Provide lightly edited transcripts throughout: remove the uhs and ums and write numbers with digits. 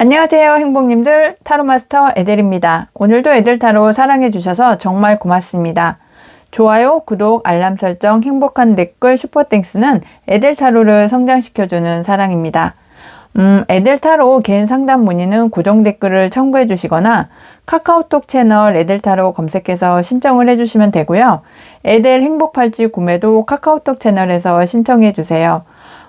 안녕하세요 행복님들, 타로마스터 에델입니다. 오늘도 에델타로 사랑해주셔서 정말 고맙습니다. 좋아요, 구독, 알람 설정, 행복한 댓글, 슈퍼땡스는 에델타로를 성장시켜주는 사랑입니다. 에델타로 개인 상담 문의는 고정 댓글을 첨부해 주시거나 카카오톡 채널 에델타로 검색해서 신청을 해주시면 되고요. 에델 행복팔찌 구매도 카카오톡 채널에서 신청해 주세요.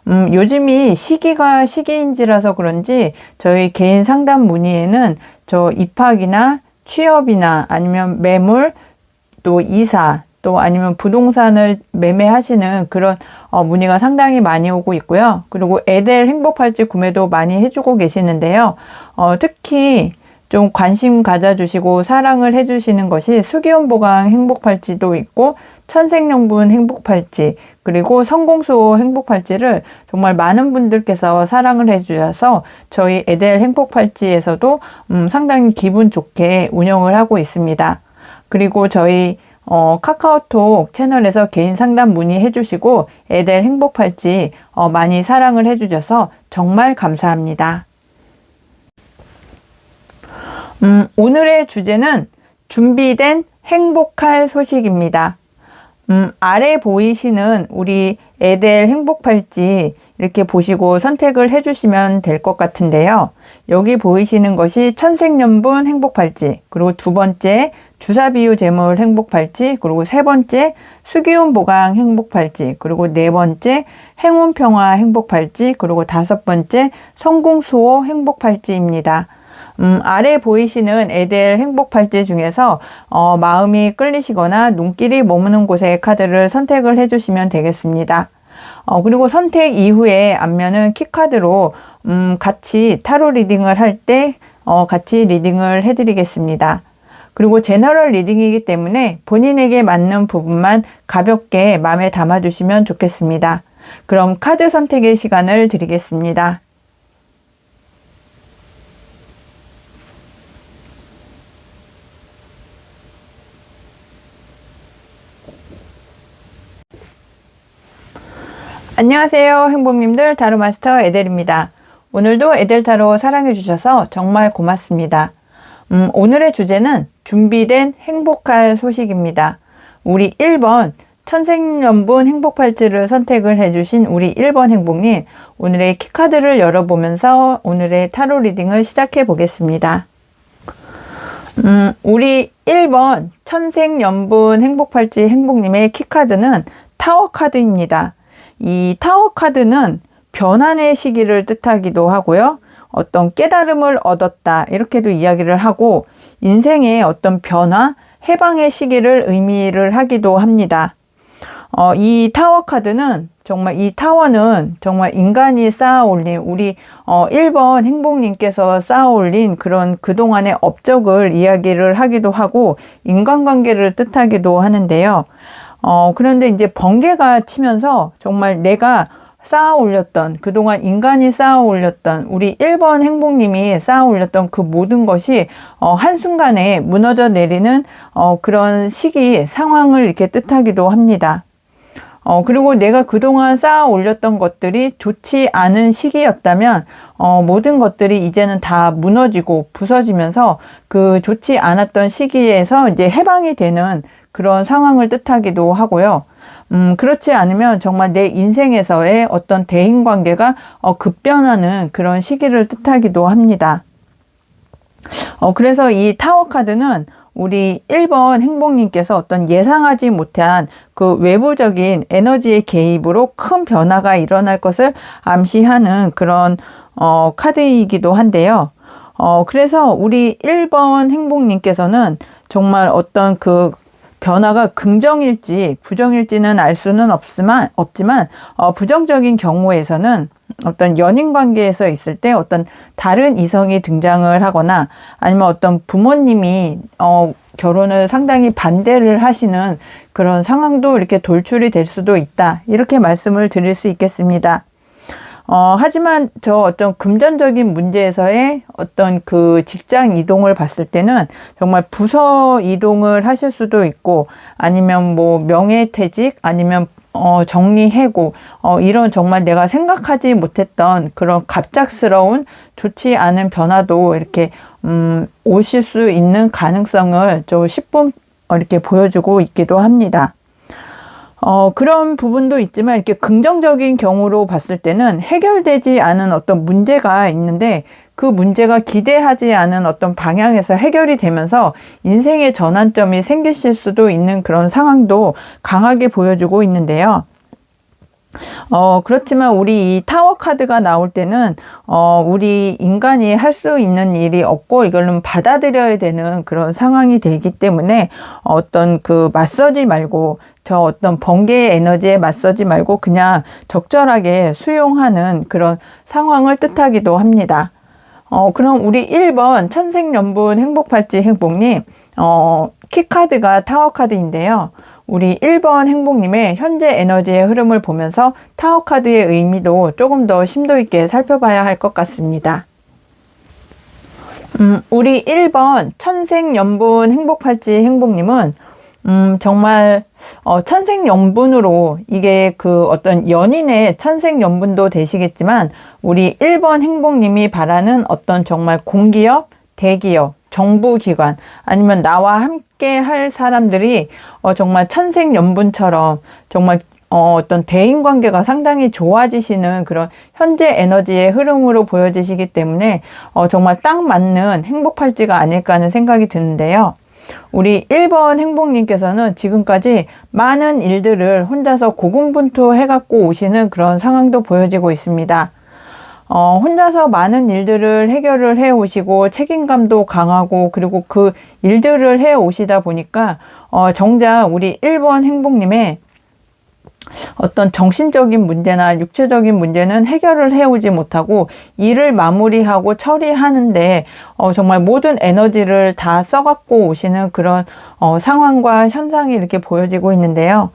요즘이 시기가 시기인지라서 그런지 저희 개인 상담 문의에는 저 입학이나 취업이나 아니면 매물, 또 이사, 또 아니면 부동산을 매매하시는 그런 문의가 상당히 많이 오고 있고요. 그리고 에델 행복팔찌 구매도 많이 해주고 계시는데요. 특히 좀 관심 가져주시고 사랑을 해주시는 것이 수기원 보강 행복팔찌도 있고 천생연분 행복팔찌, 그리고 성공수호 행복팔찌를 정말 많은 분들께서 사랑을 해주셔서 저희 에델 행복팔찌에서도 상당히 기분 좋게 운영을 하고 있습니다. 그리고 저희 카카오톡 채널에서 개인 상담 문의해 주시고 에델 행복팔찌 많이 사랑을 해주셔서 정말 감사합니다. 오늘의 주제는 준비된 행복할 소식입니다. 아래 보이시는 우리 에델 행복팔찌 이렇게 보시고 선택을 해주시면 될 것 같은데요. 여기 보이시는 것이 천생연분 행복팔찌, 그리고 두 번째 주사비유 재물 행복팔찌, 그리고 세 번째 수기운 보강 행복팔찌, 그리고 네 번째 행운평화 행복팔찌, 그리고 다섯 번째 성공수호 행복팔찌입니다. 아래 보이시는 에델 행복팔찌 중에서 마음이 끌리시거나 눈길이 머무는 곳의 카드를 선택을 해주시면 되겠습니다. 그리고 선택 이후에 앞면은 키카드로 같이 타로 리딩을 할 때 같이 리딩을 해드리겠습니다. 그리고 제너럴 리딩이기 때문에 본인에게 맞는 부분만 가볍게 마음에 담아주시면 좋겠습니다. 그럼 카드 선택의 시간을 드리겠습니다. 안녕하세요 행복님들, 타로마스터 에델입니다. 오늘도 에델타로 사랑해주셔서 정말 고맙습니다. 오늘의 주제는 준비된 행복할 소식입니다. 우리 1번 천생연분 행복팔찌를 선택을 해주신 우리 1번 행복님, 오늘의 키카드를 열어보면서 오늘의 타로 리딩을 시작해 보겠습니다. 우리 1번 천생연분 행복팔찌 행복님의 키카드는 타워 카드입니다. 이 타워 카드는 변환의 시기를 뜻하기도 하고요. 어떤 깨달음을 얻었다 이렇게도 이야기를 하고 인생의 어떤 변화, 해방의 시기를 의미를 하기도 합니다. 이 타워 카드는 정말 이 타워는 정말 인간이 쌓아 올린 우리 1번 행복님께서 쌓아 올린 그런 그동안의 업적을 이야기를 하기도 하고 인간관계를 뜻하기도 하는데요. 그런데 이제 번개가 치면서 정말 내가 쌓아 올렸던, 그동안 인간이 쌓아 올렸던, 우리 1번 행복님이 쌓아 올렸던 그 모든 것이 한순간에 무너져 내리는 그런 시기, 상황을 이렇게 뜻하기도 합니다. 그리고 내가 그동안 쌓아 올렸던 것들이 좋지 않은 시기였다면 모든 것들이 이제는 다 무너지고 부서지면서 그 좋지 않았던 시기에서 이제 해방이 되는 그런 상황을 뜻하기도 하고요. 그렇지 않으면 정말 내 인생에서의 어떤 대인관계가 급변하는 그런 시기를 뜻하기도 합니다. 그래서 이 타워 카드는 우리 1번 행복님께서 어떤 예상하지 못한 그 외부적인 에너지의 개입으로 큰 변화가 일어날 것을 암시하는 그런 카드이기도 한데요. 그래서 우리 1번 행복님께서는 정말 어떤 그 변화가 긍정일지 부정일지는 알 수는 없지만 부정적인 경우에서는 어떤 연인 관계에서 있을 때 어떤 다른 이성이 등장을 하거나 아니면 어떤 부모님이 결혼을 상당히 반대를 하시는 그런 상황도 이렇게 돌출이 될 수도 있다, 이렇게 말씀을 드릴 수 있겠습니다. 하지만 저 어떤 금전적인 문제에서의 어떤 그 직장 이동을 봤을 때는 정말 부서 이동을 하실 수도 있고 아니면 뭐 명예퇴직 아니면 정리해고, 이런 정말 내가 생각하지 못했던 그런 갑작스러운 좋지 않은 변화도 이렇게, 오실 수 있는 가능성을 좀 10분 이렇게 보여주고 있기도 합니다. 그런 부분도 있지만 이렇게 긍정적인 경우로 봤을 때는 해결되지 않은 어떤 문제가 있는데 그 문제가 기대하지 않은 어떤 방향에서 해결이 되면서 인생의 전환점이 생기실 수도 있는 그런 상황도 강하게 보여주고 있는데요. 그렇지만 우리 이 타워 카드가 나올 때는, 우리 인간이 할 수 있는 일이 없고 이걸로 받아들여야 되는 그런 상황이 되기 때문에 어떤 그 맞서지 말고 저 어떤 번개의 에너지에 맞서지 말고 그냥 적절하게 수용하는 그런 상황을 뜻하기도 합니다. 그럼 우리 1번 천생연분 행복팔찌 행복님, 키카드가 타워카드인데요. 우리 1번 행복님의 현재 에너지의 흐름을 보면서 타워카드의 의미도 조금 더 심도 있게 살펴봐야 할 것 같습니다. 우리 1번 천생연분 행복팔찌 행복님은 정말 천생연분으로 이게 그 어떤 연인의 천생연분도 되시겠지만 우리 1번 행복님이 바라는 어떤 정말 공기업, 대기업, 정부기관 아니면 나와 함께 할 사람들이 정말 천생연분처럼 정말 어떤 대인관계가 상당히 좋아지시는 그런 현재 에너지의 흐름으로 보여지시기 때문에 정말 딱 맞는 행복팔찌가 아닐까 하는 생각이 드는데요. 우리 1번 행복님께서는 지금까지 많은 일들을 혼자서 고군분투해 갖고 오시는 그런 상황도 보여지고 있습니다. 혼자서 많은 일들을 해결을 해 오시고 책임감도 강하고 그리고 그 일들을 해 오시다 보니까 정작 우리 1번 행복님의 어떤 정신적인 문제나 육체적인 문제는 해결을 해오지 못하고 일을 마무리하고 처리하는데 정말 모든 에너지를 다 써갖고 오시는 그런 상황과 현상이 이렇게 보여지고 있는데요.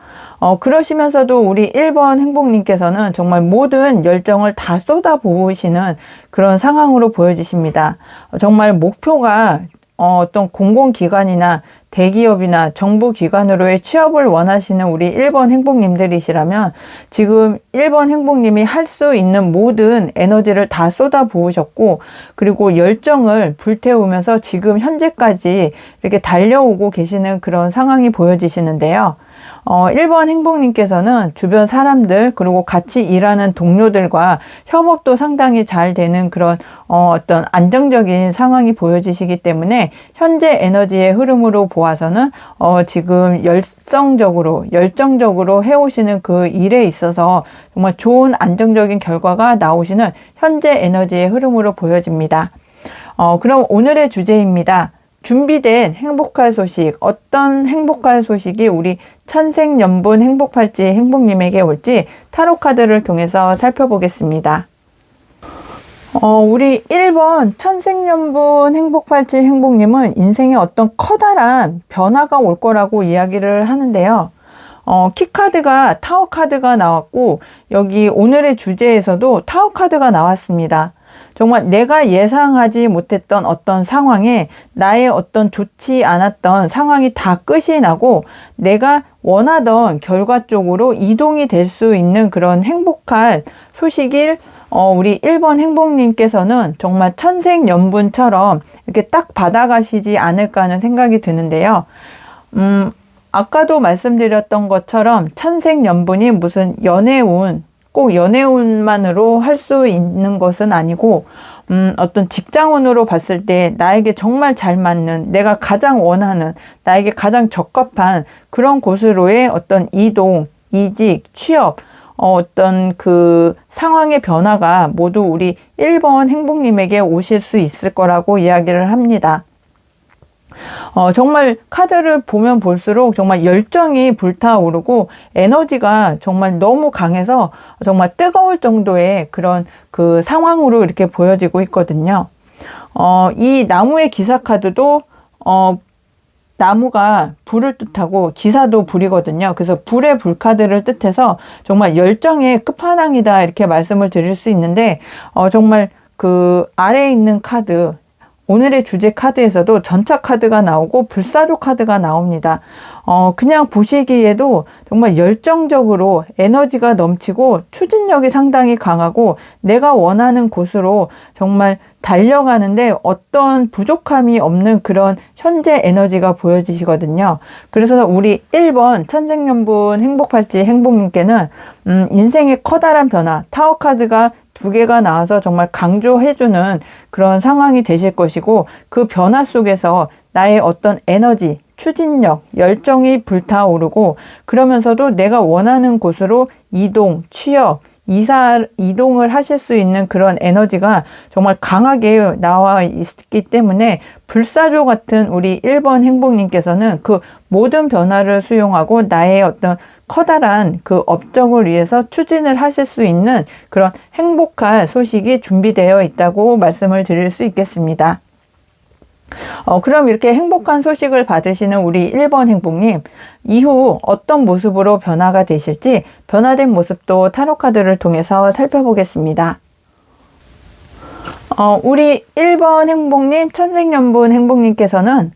그러시면서도 우리 1번 행복님께서는 정말 모든 열정을 다 쏟아부으시는 그런 상황으로 보여지십니다. 정말 목표가 어떤 공공기관이나 대기업이나 정부기관으로의 취업을 원하시는 우리 1번 행복님들이시라면 지금 1번 행복님이 할 수 있는 모든 에너지를 다 쏟아부으셨고 그리고 열정을 불태우면서 지금 현재까지 이렇게 달려오고 계시는 그런 상황이 보여지시는데요. 1번 행복님께서는 주변 사람들 그리고 같이 일하는 동료들과 협업도 상당히 잘 되는 그런 어떤 안정적인 상황이 보여지시기 때문에 현재 에너지의 흐름으로 보아서는 지금 열정적으로 해오시는 그 일에 있어서 정말 좋은 안정적인 결과가 나오시는 현재 에너지의 흐름으로 보여집니다. 그럼 오늘의 주제입니다. 준비된 행복할 소식, 어떤 행복할 소식이 우리 천생연분 행복팔찌 행복님에게 올지 타로카드를 통해서 살펴보겠습니다. 우리 1번 천생연분 행복팔찌 행복님은 인생에 어떤 커다란 변화가 올 거라고 이야기를 하는데요. 키카드가 타워카드가 나왔고 여기 오늘의 주제에서도 타워카드가 나왔습니다. 정말 내가 예상하지 못했던 어떤 상황에 나의 어떤 좋지 않았던 상황이 다 끝이 나고 내가 원하던 결과 쪽으로 이동이 될 수 있는 그런 행복한 소식을 우리 1번 행복님께서는 정말 천생연분처럼 이렇게 딱 받아가시지 않을까 하는 생각이 드는데요. 아까도 말씀드렸던 것처럼 천생연분이 무슨 연애운 꼭 연애운만으로 할 수 있는 것은 아니고 어떤 직장운으로 봤을 때 나에게 정말 잘 맞는 내가 가장 원하는 나에게 가장 적합한 그런 곳으로의 어떤 이동, 이직, 취업 어떤 그 상황의 변화가 모두 우리 1번 행복님에게 오실 수 있을 거라고 이야기를 합니다. 정말 카드를 보면 볼수록 정말 열정이 불타오르고 에너지가 정말 너무 강해서 정말 뜨거울 정도의 그런 그 상황으로 이렇게 보여지고 있거든요. 이 나무의 기사 카드도 나무가 불을 뜻하고 기사도 불이거든요. 그래서 불의 불카드를 뜻해서 정말 열정의 끝판왕이다 이렇게 말씀을 드릴 수 있는데 정말 그 아래에 있는 카드 오늘의 주제 카드에서도 전차 카드가 나오고 불사조 카드가 나옵니다. 그냥 보시기에도 정말 열정적으로 에너지가 넘치고 추진력이 상당히 강하고 내가 원하는 곳으로 정말 달려가는데 어떤 부족함이 없는 그런 현재 에너지가 보여지시거든요. 그래서 우리 1번 천생연분 행복팔찌 행복님께는 인생의 커다란 변화, 타워 카드가 2개가 나와서 정말 강조해주는 그런 상황이 되실 것이고, 그 변화 속에서 나의 어떤 에너지, 추진력, 열정이 불타오르고, 그러면서도 내가 원하는 곳으로 이동, 취업, 이동을 하실 수 있는 그런 에너지가 정말 강하게 나와 있기 때문에 불사조 같은 우리 1번 행복님께서는 그 모든 변화를 수용하고 나의 어떤 커다란 그 업적을 위해서 추진을 하실 수 있는 그런 행복한 소식이 준비되어 있다고 말씀을 드릴 수 있겠습니다. 그럼 이렇게 행복한 소식을 받으시는 우리 1번 행복님, 이후 어떤 모습으로 변화가 되실지 변화된 모습도 타로카드를 통해서 살펴보겠습니다. 우리 1번 행복님, 천생연분 행복님께서는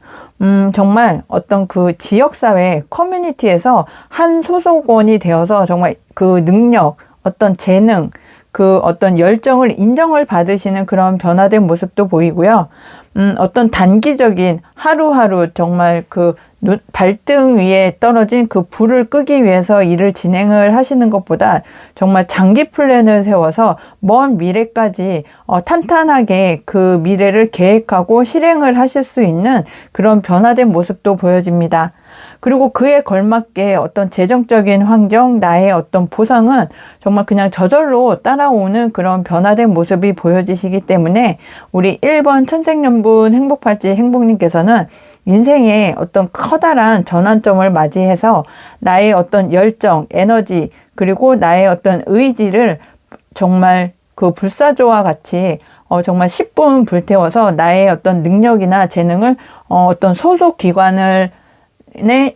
정말 어떤 그 지역사회 커뮤니티에서 한 소속원이 되어서 정말 그 능력, 어떤 재능, 그 어떤 열정을 인정을 받으시는 그런 변화된 모습도 보이고요. 어떤 단기적인 하루하루 정말 그 발등 위에 떨어진 그 불을 끄기 위해서 일을 진행을 하시는 것보다 정말 장기 플랜을 세워서 먼 미래까지 탄탄하게 그 미래를 계획하고 실행을 하실 수 있는 그런 변화된 모습도 보여집니다. 그리고 그에 걸맞게 어떤 재정적인 환경, 나의 어떤 보상은 정말 그냥 저절로 따라오는 그런 변화된 모습이 보여지시기 때문에 우리 1번 천생연분 행복팔찌 행복님께서는 인생의 어떤 커다란 전환점을 맞이해서 나의 어떤 열정, 에너지, 그리고 나의 어떤 의지를 정말 그 불사조와 같이 정말 10분 불태워서 나의 어떤 능력이나 재능을 어떤 소속 기관을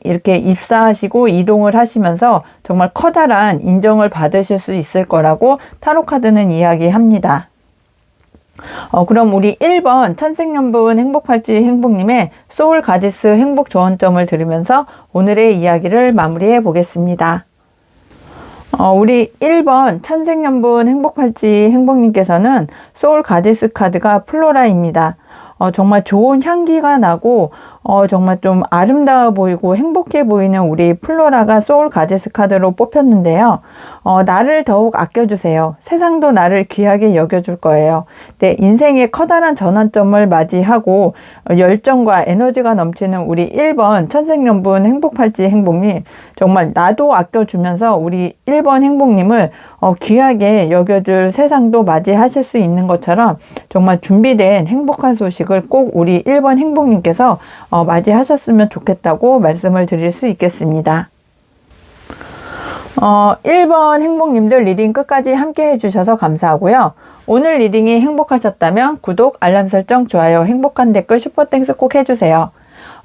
이렇게 입사하시고 이동을 하시면서 정말 커다란 인정을 받으실 수 있을 거라고 타로카드는 이야기합니다. 그럼 우리 1번 천생연분 행복팔찌 행복님의 소울 가디스 행복 조언점을 들으면서 오늘의 이야기를 마무리해 보겠습니다. 우리 1번 천생연분 행복팔찌 행복님께서는 소울 가디스 카드가 플로라입니다. 정말 좋은 향기가 나고 정말 좀 아름다워 보이고 행복해 보이는 우리 플로라가 소울 가디스 카드로 뽑혔는데요. 나를 더욱 아껴주세요. 세상도 나를 귀하게 여겨줄 거예요. 내 인생의 커다란 전환점을 맞이하고 열정과 에너지가 넘치는 우리 1번 천생연분 행복팔찌 행복님, 정말 나도 아껴주면서 우리 1번 행복님을 귀하게 여겨줄 세상도 맞이하실 수 있는 것처럼 정말 준비된 행복한 소식을 꼭 우리 1번 행복님께서 맞이하셨으면 좋겠다고 말씀을 드릴 수 있겠습니다. 1번 행복님들 리딩 끝까지 함께 해주셔서 감사하고요. 오늘 리딩이 행복하셨다면 구독, 알람 설정, 좋아요, 행복한 댓글, 슈퍼땡스 꼭 해주세요.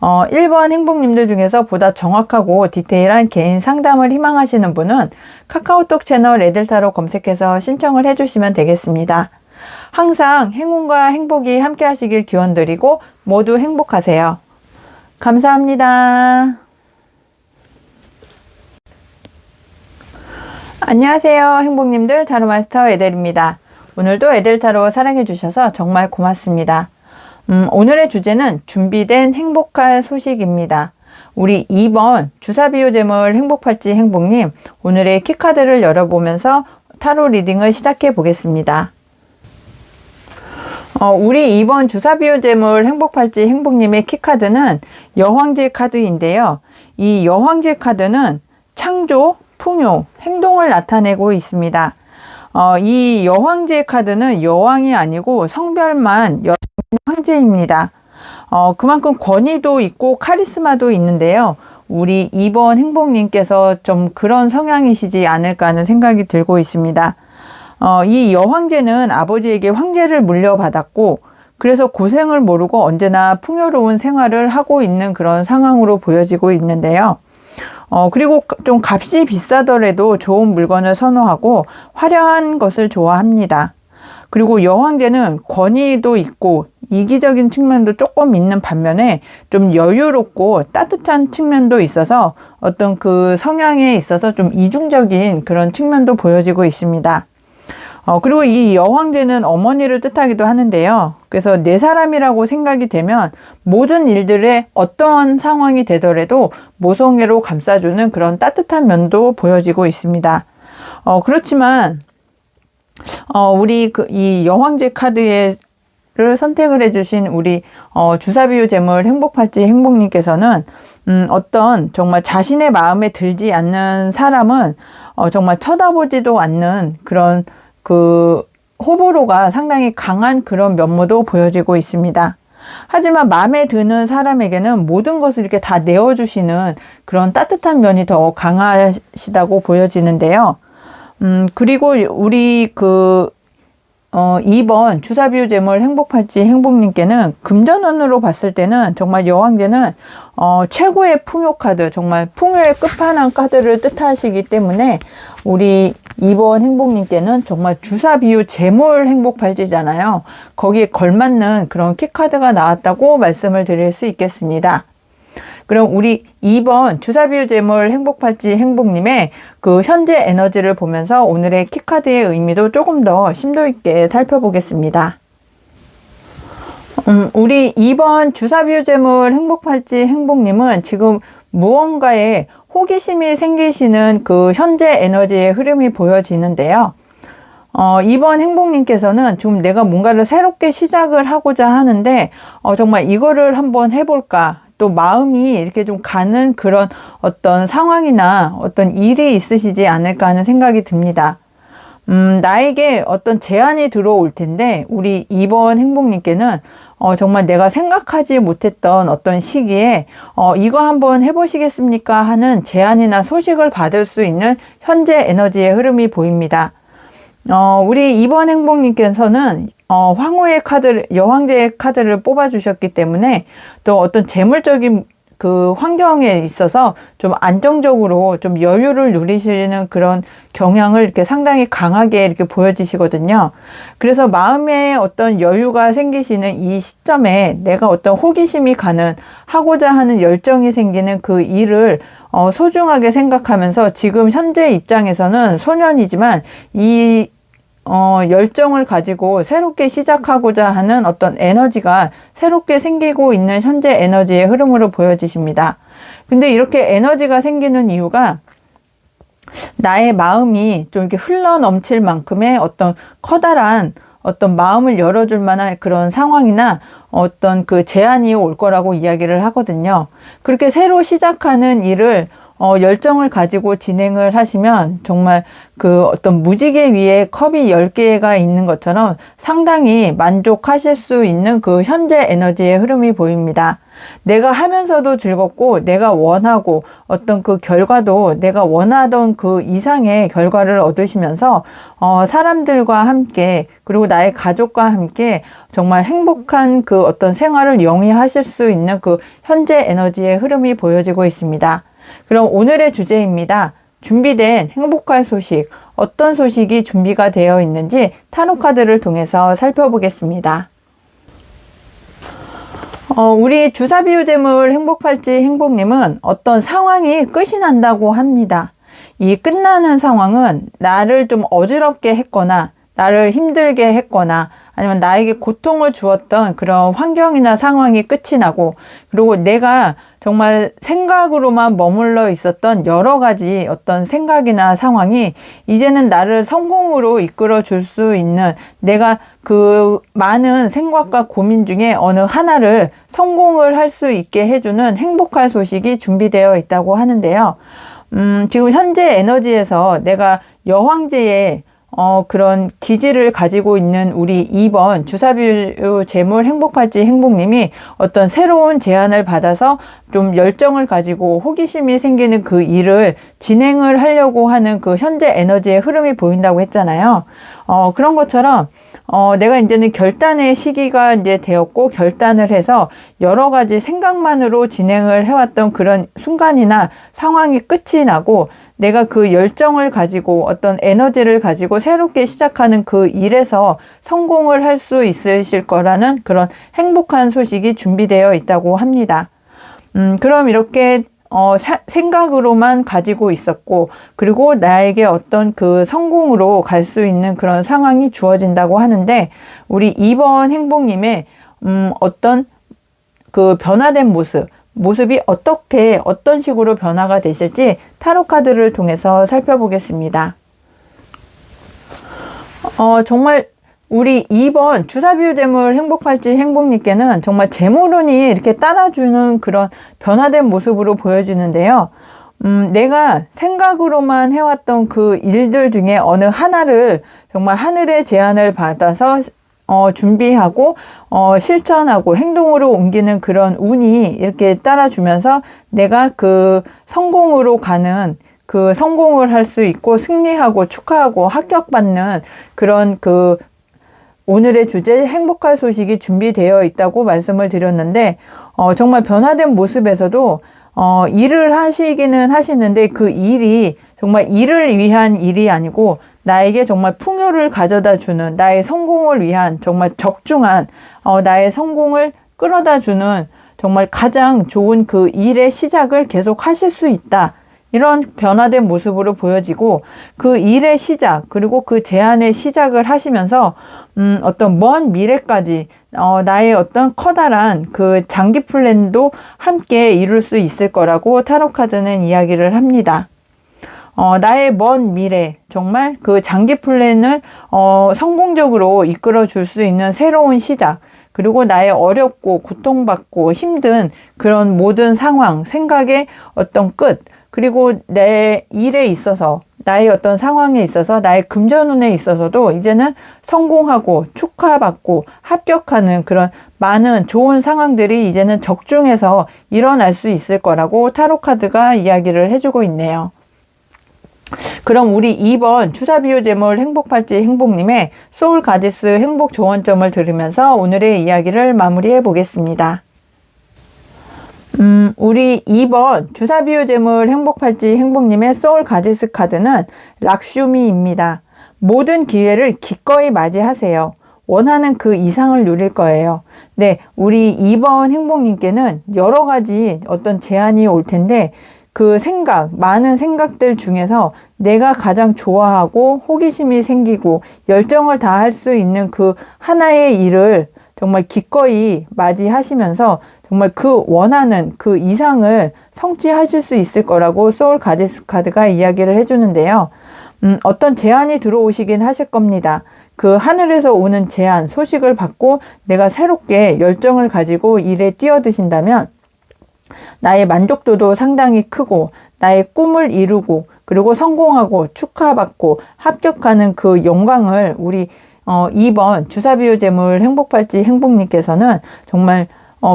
1번 행복님들 중에서 보다 정확하고 디테일한 개인 상담을 희망하시는 분은 카카오톡 채널 에델타로 검색해서 신청을 해주시면 되겠습니다. 항상 행운과 행복이 함께 하시길 기원드리고 모두 행복하세요. 감사합니다. 안녕하세요, 행복님들. 타로마스터 에델입니다. 오늘도 에델타로 사랑해주셔서 정말 고맙습니다. 오늘의 주제는 준비된 행복한 소식입니다. 우리 2번 주사비호재물 행복팔찌 행복님, 오늘의 키카드를 열어보면서 타로 리딩을 시작해 보겠습니다. 우리 2번 주사비호재물 행복팔찌 행복님의 키카드는 여황제 카드인데요. 이 여황제 카드는 창조, 풍요, 행동을 나타내고 있습니다. 이 여황제 카드는 여왕이 아니고 성별만 여성 황제입니다. 그만큼 권위도 있고 카리스마도 있는데요. 우리 2번 행복님께서 좀 그런 성향이시지 않을까 하는 생각이 들고 있습니다. 이 여황제는 아버지에게 황제를 물려받았고, 그래서 고생을 모르고 언제나 풍요로운 생활을 하고 있는 그런 상황으로 보여지고 있는데요. 그리고 좀 값이 비싸더라도 좋은 물건을 선호하고 화려한 것을 좋아합니다. 그리고 여황제는 권위도 있고 이기적인 측면도 조금 있는 반면에 좀 여유롭고 따뜻한 측면도 있어서 어떤 그 성향에 있어서 좀 이중적인 그런 측면도 보여지고 있습니다. 그리고 이 여황제는 어머니를 뜻하기도 하는데요. 그래서 내 사람이라고 생각이 되면 모든 일들에 어떠한 상황이 되더라도 모성애로 감싸주는 그런 따뜻한 면도 보여지고 있습니다. 그렇지만 우리 이 여황제 카드를 선택을 해주신 우리 주사비유 재물 행복팔찌 행복님께서는 어떤 정말 자신의 마음에 들지 않는 사람은 정말 쳐다보지도 않는 그런 그 호불호가 상당히 강한 그런 면모도 보여지고 있습니다. 하지만 마음에 드는 사람에게는 모든 것을 이렇게 다 내어주시는 그런 따뜻한 면이 더 강하시다고 보여지는데요. 그리고 우리 2번 주사비유 재물 행복팔찌 행복님께는 금전운으로 봤을 때는 정말 여황제는 최고의 풍요 카드, 정말 풍요의 끝판왕 카드를 뜻하시기 때문에 우리 2번 행복님께는 정말 주사비유 재물 행복팔찌잖아요. 거기에 걸맞는 그런 키카드가 나왔다고 말씀을 드릴 수 있겠습니다. 그럼 우리 2번 주사비유 재물 행복팔찌 행복님의 그 현재 에너지를 보면서 오늘의 키카드의 의미도 조금 더 심도 있게 살펴보겠습니다. 우리 2번 주사비유 재물 행복팔찌 행복님은 지금 무언가에 호기심이 생기시는 그 현재 에너지의 흐름이 보여지는데요. 2번 행복님께서는 지금 내가 뭔가를 새롭게 시작을 하고자 하는데 정말 이거를 한번 해볼까, 또 마음이 이렇게 좀 가는 그런 어떤 상황이나 어떤 일이 있으시지 않을까 하는 생각이 듭니다. 나에게 어떤 제안이 들어올 텐데 우리 2번 행복님께는 정말 내가 생각하지 못했던 어떤 시기에 이거 한번 해보시겠습니까 하는 제안이나 소식을 받을 수 있는 현재 에너지의 흐름이 보입니다. 우리 2번 행복님께서는 황후의 카드를, 여황제의 카드를 뽑아주셨기 때문에 또 어떤 재물적인 그 환경에 있어서 좀 안정적으로 좀 여유를 누리시는 그런 경향을 이렇게 상당히 강하게 이렇게 보여지시거든요. 그래서 마음에 어떤 여유가 생기시는 이 시점에 내가 어떤 호기심이 가는, 하고자 하는 열정이 생기는 그 일을 소중하게 생각하면서 지금 현재 입장에서는 소년이지만 이 열정을 가지고 새롭게 시작하고자 하는 어떤 에너지가 새롭게 생기고 있는 현재 에너지의 흐름으로 보여지십니다. 근데 이렇게 에너지가 생기는 이유가 나의 마음이 좀 이렇게 흘러 넘칠 만큼의 어떤 커다란 어떤 마음을 열어줄 만한 그런 상황이나 어떤 그 제안이 올 거라고 이야기를 하거든요. 그렇게 새로 시작하는 일을 열정을 가지고 진행을 하시면 정말 그 어떤 무지개 위에 컵이 10개가 있는 것처럼 상당히 만족하실 수 있는 그 현재 에너지의 흐름이 보입니다. 내가 하면서도 즐겁고 내가 원하고 어떤 그 결과도 내가 원하던 그 이상의 결과를 얻으시면서 사람들과 함께 그리고 나의 가족과 함께 정말 행복한 그 어떤 생활을 영위하실 수 있는 그 현재 에너지의 흐름이 보여지고 있습니다. 그럼 오늘의 주제입니다. 준비된 행복할 소식, 어떤 소식이 준비가 되어 있는지 타로 카드를 통해서 살펴보겠습니다. 우리 주사비유 재물 행복팔찌 행복님은 어떤 상황이 끝이 난다고 합니다. 이 끝나는 상황은 나를 좀 어지럽게 했거나 나를 힘들게 했거나 아니면 나에게 고통을 주었던 그런 환경이나 상황이 끝이 나고, 그리고 내가 정말 생각으로만 머물러 있었던 여러 가지 어떤 생각이나 상황이 이제는 나를 성공으로 이끌어 줄 수 있는, 내가 그 많은 생각과 고민 중에 어느 하나를 성공을 할 수 있게 해주는 행복할 소식이 준비되어 있다고 하는데요. 지금 현재 에너지에서 내가 여황제의 그런 기질을 가지고 있는 우리 2번 주사비유 재물 행복팔찌 행복님이 어떤 새로운 제안을 받아서 좀 열정을 가지고 호기심이 생기는 그 일을 진행을 하려고 하는 그 현재 에너지의 흐름이 보인다고 했잖아요. 그런 것처럼 내가 이제는 결단의 시기가 이제 되었고 결단을 해서 여러 가지 생각만으로 진행을 해왔던 그런 순간이나 상황이 끝이 나고 내가 그 열정을 가지고 어떤 에너지를 가지고 새롭게 시작하는 그 일에서 성공을 할 수 있으실 거라는 그런 행복한 소식이 준비되어 있다고 합니다. 그럼 이렇게 생각으로만 가지고 있었고, 그리고 나에게 어떤 그 성공으로 갈 수 있는 그런 상황이 주어진다고 하는데, 우리 2번 행복님의 어떤 그 변화된 모습이 어떤 식으로 변화가 되실지 타로 카드를 통해서 살펴보겠습니다. 정말 우리 2번 주사비유재물 행복팔찌 행복님께는 정말 재물운이 이렇게 따라주는 그런 변화된 모습으로 보여지는데요. 내가 생각으로만 해왔던 그 일들 중에 어느 하나를 정말 하늘의 제안을 받아서 준비하고 실천하고 행동으로 옮기는 그런 운이 이렇게 따라주면서 내가 그 성공으로 가는 그 성공을 할 수 있고 승리하고 축하하고 합격받는 그런 그 오늘의 주제 행복할 소식이 준비되어 있다고 말씀을 드렸는데 정말 변화된 모습에서도 일을 하시기는 하시는데 그 일이 정말 일을 위한 일이 아니고 나에게 정말 풍요를 가져다 주는 나의 성공을 위한 정말 적중한 나의 성공을 끌어다 주는 정말 가장 좋은 그 일의 시작을 계속 하실 수 있다. 이런 변화된 모습으로 보여지고 그 일의 시작 그리고 그 제안의 시작을 하시면서 어떤 먼 미래까지 나의 어떤 커다란 그 장기 플랜도 함께 이룰 수 있을 거라고 타로 카드는 이야기를 합니다. 나의 먼 미래, 정말 그 장기 플랜을 성공적으로 이끌어 줄 수 있는 새로운 시작, 그리고 나의 어렵고 고통받고 힘든 그런 모든 상황, 생각의 어떤 끝, 그리고 내 일에 있어서, 나의 어떤 상황에 있어서, 나의 금전운에 있어서도 이제는 성공하고 축하받고 합격하는 그런 많은 좋은 상황들이 이제는 적중해서 일어날 수 있을 거라고 타로 카드가 이야기를 해주고 있네요. 그럼 우리 2번 주사비유재물 행복팔찌 행복님의 소울 가디스 행복 조언점을 들으면서 오늘의 이야기를 마무리해 보겠습니다. 우리 2번 주사비유재물 행복팔찌 행복님의 소울 가디스 카드는 락슈미입니다. 모든 기회를 기꺼이 맞이하세요. 원하는 그 이상을 누릴 거예요. 네, 우리 2번 행복님께는 여러 가지 어떤 제안이 올 텐데 그 많은 생각들 중에서 내가 가장 좋아하고 호기심이 생기고 열정을 다할 수 있는 그 하나의 일을 정말 기꺼이 맞이하시면서 정말 그 원하는 그 이상을 성취하실 수 있을 거라고 소울 가디스 카드가 이야기를 해주는데요. 어떤 제안이 들어오시긴 하실 겁니다. 그 하늘에서 오는 제안, 소식을 받고 내가 새롭게 열정을 가지고 일에 뛰어드신다면 나의 만족도도 상당히 크고 나의 꿈을 이루고 그리고 성공하고 축하받고 합격하는 그 영광을 우리 2번 주사비유재물 행복팔찌 행복님께서는 정말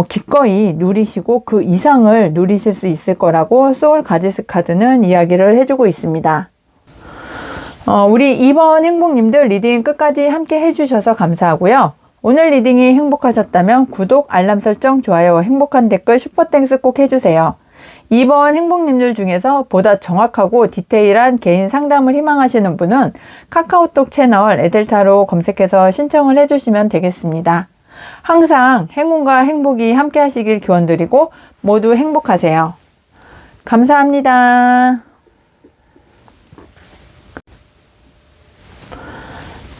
기꺼이 누리시고 그 이상을 누리실 수 있을 거라고 소울 가디스 카드는 이야기를 해주고 있습니다. 우리 2번 행복님들 리딩 끝까지 함께 해주셔서 감사하고요. 오늘 리딩이 행복하셨다면 구독, 알람 설정, 좋아요, 행복한 댓글, 슈퍼땡스 꼭 해주세요. 2번 행복님들 중에서 보다 정확하고 디테일한 개인 상담을 희망하시는 분은 카카오톡 채널 에델타로 검색해서 신청을 해주시면 되겠습니다. 항상 행운과 행복이 함께 하시길 기원드리고 모두 행복하세요. 감사합니다.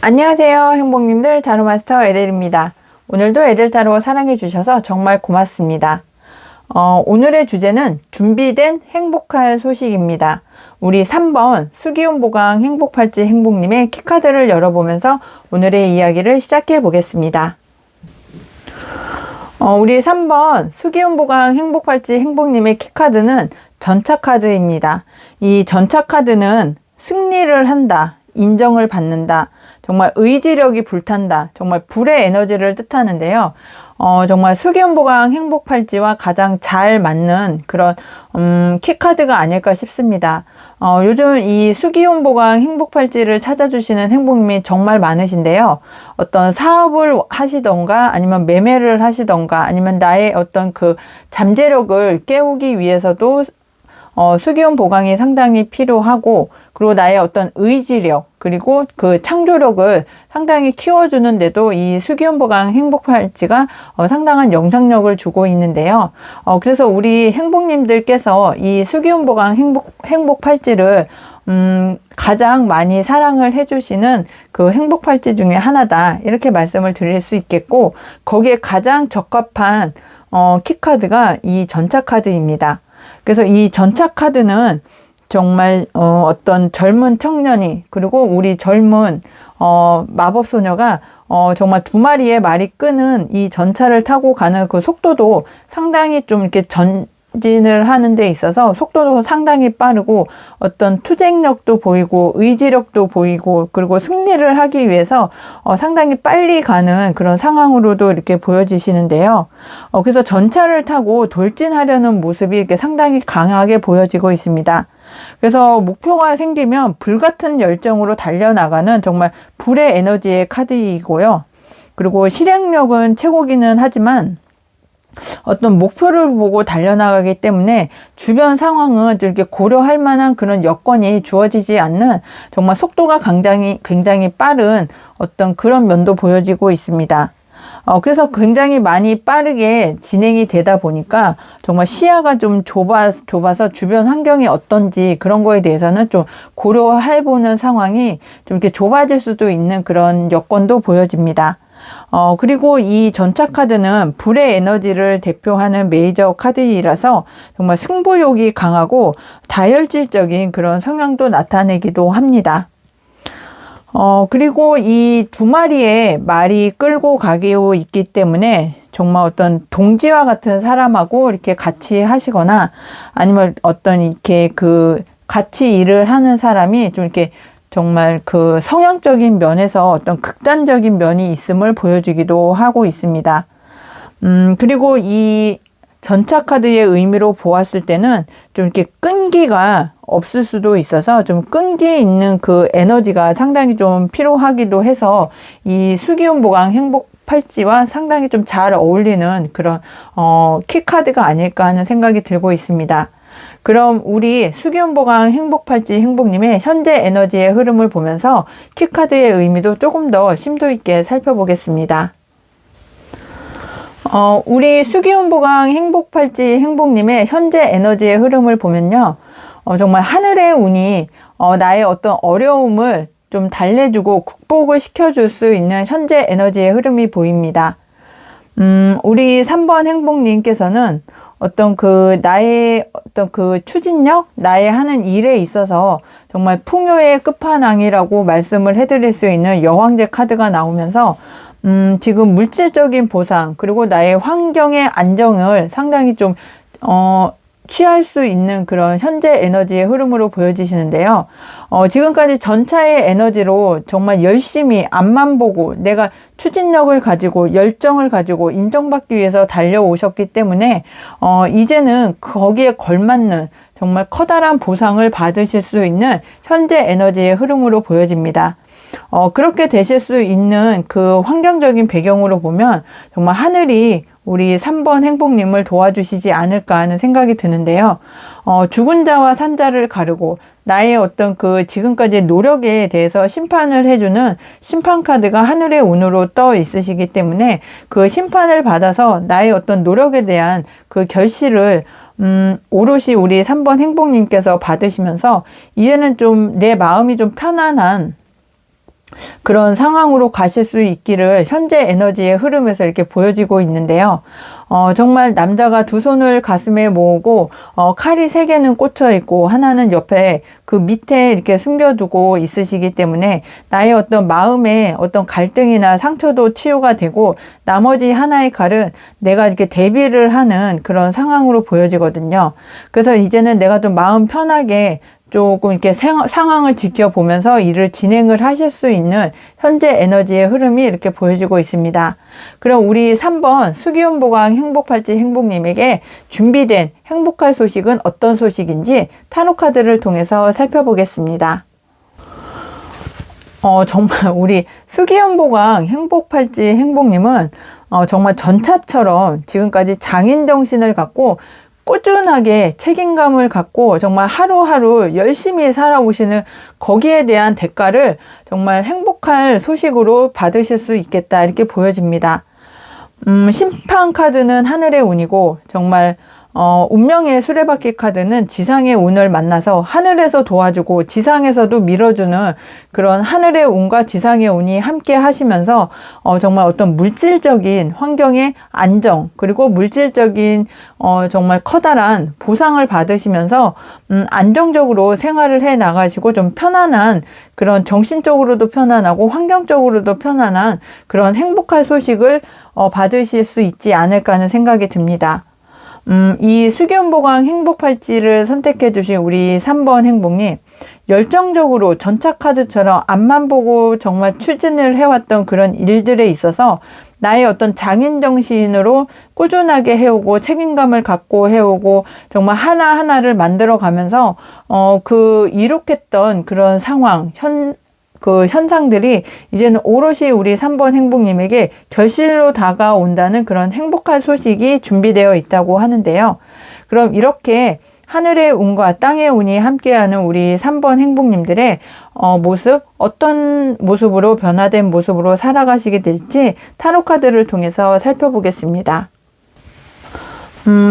안녕하세요 행복님들, 타로마스터 에델입니다. 오늘도 에델타로 사랑해주셔서 정말 고맙습니다. 오늘의 주제는 준비된 행복할 소식입니다. 우리 3번 수기운보강 행복팔찌 행복님의 키카드를 열어보면서 오늘의 이야기를 시작해 보겠습니다. 우리 3번 수기운보강 행복팔찌 행복님의 키카드는 전차카드입니다. 이 전차카드는 승리를 한다, 인정을 받는다, 정말 의지력이 불탄다, 정말 불의 에너지를 뜻하는데요. 정말 수기운보강 행복팔찌와 가장 잘 맞는 그런 키카드가 아닐까 싶습니다. 요즘 이 수기운보강 행복팔찌를 찾아주시는 행복님이 정말 많으신데요. 어떤 사업을 하시던가 아니면 매매를 하시던가 아니면 나의 어떤 그 잠재력을 깨우기 위해서도 수기운 보강이 상당히 필요하고, 그리고 나의 어떤 의지력, 그리고 그 창조력을 상당히 키워주는데도 이 수기운 보강 행복팔찌가 상당한 영향력을 주고 있는데요. 그래서 우리 행복님들께서 이 수기운 보강 행복팔찌를 가장 많이 사랑을 해주시는 그 행복팔찌 중에 하나다, 이렇게 말씀을 드릴 수 있겠고, 거기에 가장 적합한 키카드가 이 전차카드입니다. 그래서 이 전차카드는 정말 어떤 젊은 청년이, 그리고 우리 젊은 마법소녀가 정말 두 마리의 말이 끄는 이 전차를 타고 가는 그 속도도 상당히 좀 이렇게 전진을 하는 데 있어서 속도도 상당히 빠르고, 어떤 투쟁력도 보이고 의지력도 보이고, 그리고 승리를 하기 위해서 상당히 빨리 가는 그런 상황으로도 이렇게 보여지시는데요. 그래서 전차를 타고 돌진하려는 모습이 이렇게 상당히 강하게 보여지고 있습니다. 그래서 목표가 생기면 불같은 열정으로 달려나가는 정말 불의 에너지의 카드이고요. 그리고 실행력은 최고기는 하지만 어떤 목표를 보고 달려나가기 때문에 주변 상황은 이렇게 고려할 만한 그런 여건이 주어지지 않는, 정말 속도가 굉장히 빠른 어떤 그런 면도 보여지고 있습니다. 그래서 굉장히 많이 빠르게 진행이 되다 보니까 정말 시야가 좀 좁아서 주변 환경이 어떤지 그런 거에 대해서는 좀 고려해보는 상황이 좀 이렇게 좁아질 수도 있는 그런 여건도 보여집니다. 그리고 이 전차카드는 불의 에너지를 대표하는 메이저 카드이라서 정말 승부욕이 강하고 다혈질적인 그런 성향도 나타내기도 합니다. 그리고 이 두 마리의 말이 끌고 가기도 있기 때문에 정말 어떤 동지와 같은 사람하고 이렇게 같이 하시거나, 아니면 어떤 이렇게 그 같이 일을 하는 사람이 좀 이렇게 정말 그 성향적인 면에서 어떤 극단적인 면이 있음을 보여주기도 하고 있습니다. 그리고 이 전차카드의 의미로 보았을 때는 좀 이렇게 끈기가 없을 수도 있어서 좀 끈기 있는 그 에너지가 상당히 좀 필요하기도 해서 이 수기운 보강 행복팔찌와 상당히 좀 잘 어울리는 그런 키카드가 아닐까 하는 생각이 들고 있습니다. 그럼 우리 수기운 보강 행복팔찌 행복님의 현재 에너지의 흐름을 보면서 키카드의 의미도 조금 더 심도 있게 살펴보겠습니다. 우리 수기운 보강 행복팔찌 행복님의 현재 에너지의 흐름을 보면요. 정말 하늘의 운이 나의 어떤 어려움을 좀 달래주고 극복을 시켜줄 수 있는 현재 에너지의 흐름이 보입니다. 우리 3번 행복님께서는 어떤 그 나의 어떤 그 추진력, 나의 하는 일에 있어서 정말 풍요의 끝판왕이라고 말씀을 해드릴 수 있는 여왕제 카드가 나오면서 지금 물질적인 보상, 그리고 나의 환경의 안정을 상당히 좀 취할 수 있는 그런 현재 에너지의 흐름으로 보여지시는데요. 지금까지 전차의 에너지로 정말 열심히 앞만 보고 내가 추진력을 가지고 열정을 가지고 인정받기 위해서 달려오셨기 때문에 이제는 거기에 걸맞는 정말 커다란 보상을 받으실 수 있는 현재 에너지의 흐름으로 보여집니다. 그렇게 되실 수 있는 그 환경적인 배경으로 보면 정말 하늘이 우리 3번 행복님을 도와주시지 않을까 하는 생각이 드는데요. 죽은 자와 산 자를 가르고 나의 어떤 그 지금까지의 노력에 대해서 심판을 해주는 심판카드가 하늘의 운으로 떠 있으시기 때문에 그 심판을 받아서 나의 어떤 노력에 대한 그 결실을 오롯이 우리 3번 행복님께서 받으시면서 이제는 좀 내 마음이 좀 편안한 그런 상황으로 가실 수 있기를 현재 에너지의 흐름에서 이렇게 보여지고 있는데요. 정말 남자가 두 손을 가슴에 모으고 칼이 3개는 꽂혀 있고 하나는 옆에 그 밑에 이렇게 숨겨두고 있으시기 때문에 나의 어떤 마음의 어떤 갈등이나 상처도 치유가 되고 나머지 하나의 칼은 내가 이렇게 대비를 하는 그런 상황으로 보여지거든요. 그래서 이제는 내가 좀 마음 편하게 조금 이렇게 상황을 지켜보면서 일을 진행을 하실 수 있는 현재 에너지의 흐름이 이렇게 보여지고 있습니다. 그럼 우리 3번 수기운 보강 행복팔찌 행복님에게 준비된 행복할 소식은 어떤 소식인지 타로 카드를 통해서 살펴보겠습니다. 정말 우리 수기운 보강 행복팔찌 행복님은 정말 전차처럼 지금까지 장인 정신을 갖고 꾸준하게 책임감을 갖고 정말 하루하루 열심히 살아오시는 거기에 대한 대가를 정말 행복할 소식으로 받으실 수 있겠다, 이렇게 보여집니다. 심판 카드는 하늘의 운이고, 정말 운명의 수레바퀴 카드는 지상의 운을 만나서 하늘에서 도와주고 지상에서도 밀어주는 그런 하늘의 운과 지상의 운이 함께 하시면서 정말 어떤 물질적인 환경의 안정, 그리고 물질적인 정말 커다란 보상을 받으시면서 안정적으로 생활을 해 나가시고 좀 편안한, 그런 정신적으로도 편안하고 환경적으로도 편안한 그런 행복할 소식을 받으실 수 있지 않을까 하는 생각이 듭니다. 이 수기운보강 행복팔찌를 선택해 주신 우리 3번 행복님, 열정적으로 전차카드처럼 앞만 보고 정말 추진을 해왔던 그런 일들에 있어서 나의 어떤 장인정신으로 꾸준하게 해오고 책임감을 갖고 해오고 정말 하나하나를 만들어 가면서 그 이룩했던 그런 상황, 그 현상들이 이제는 오롯이 우리 3번 행복님에게 결실로 다가온다는 그런 행복한 소식이 준비되어 있다고 하는데요. 그럼 이렇게 하늘의 운과 땅의 운이 함께하는 우리 3번 행복님들의 모습, 어떤 모습으로 변화된 모습으로 살아가시게 될지 타로카드를 통해서 살펴보겠습니다.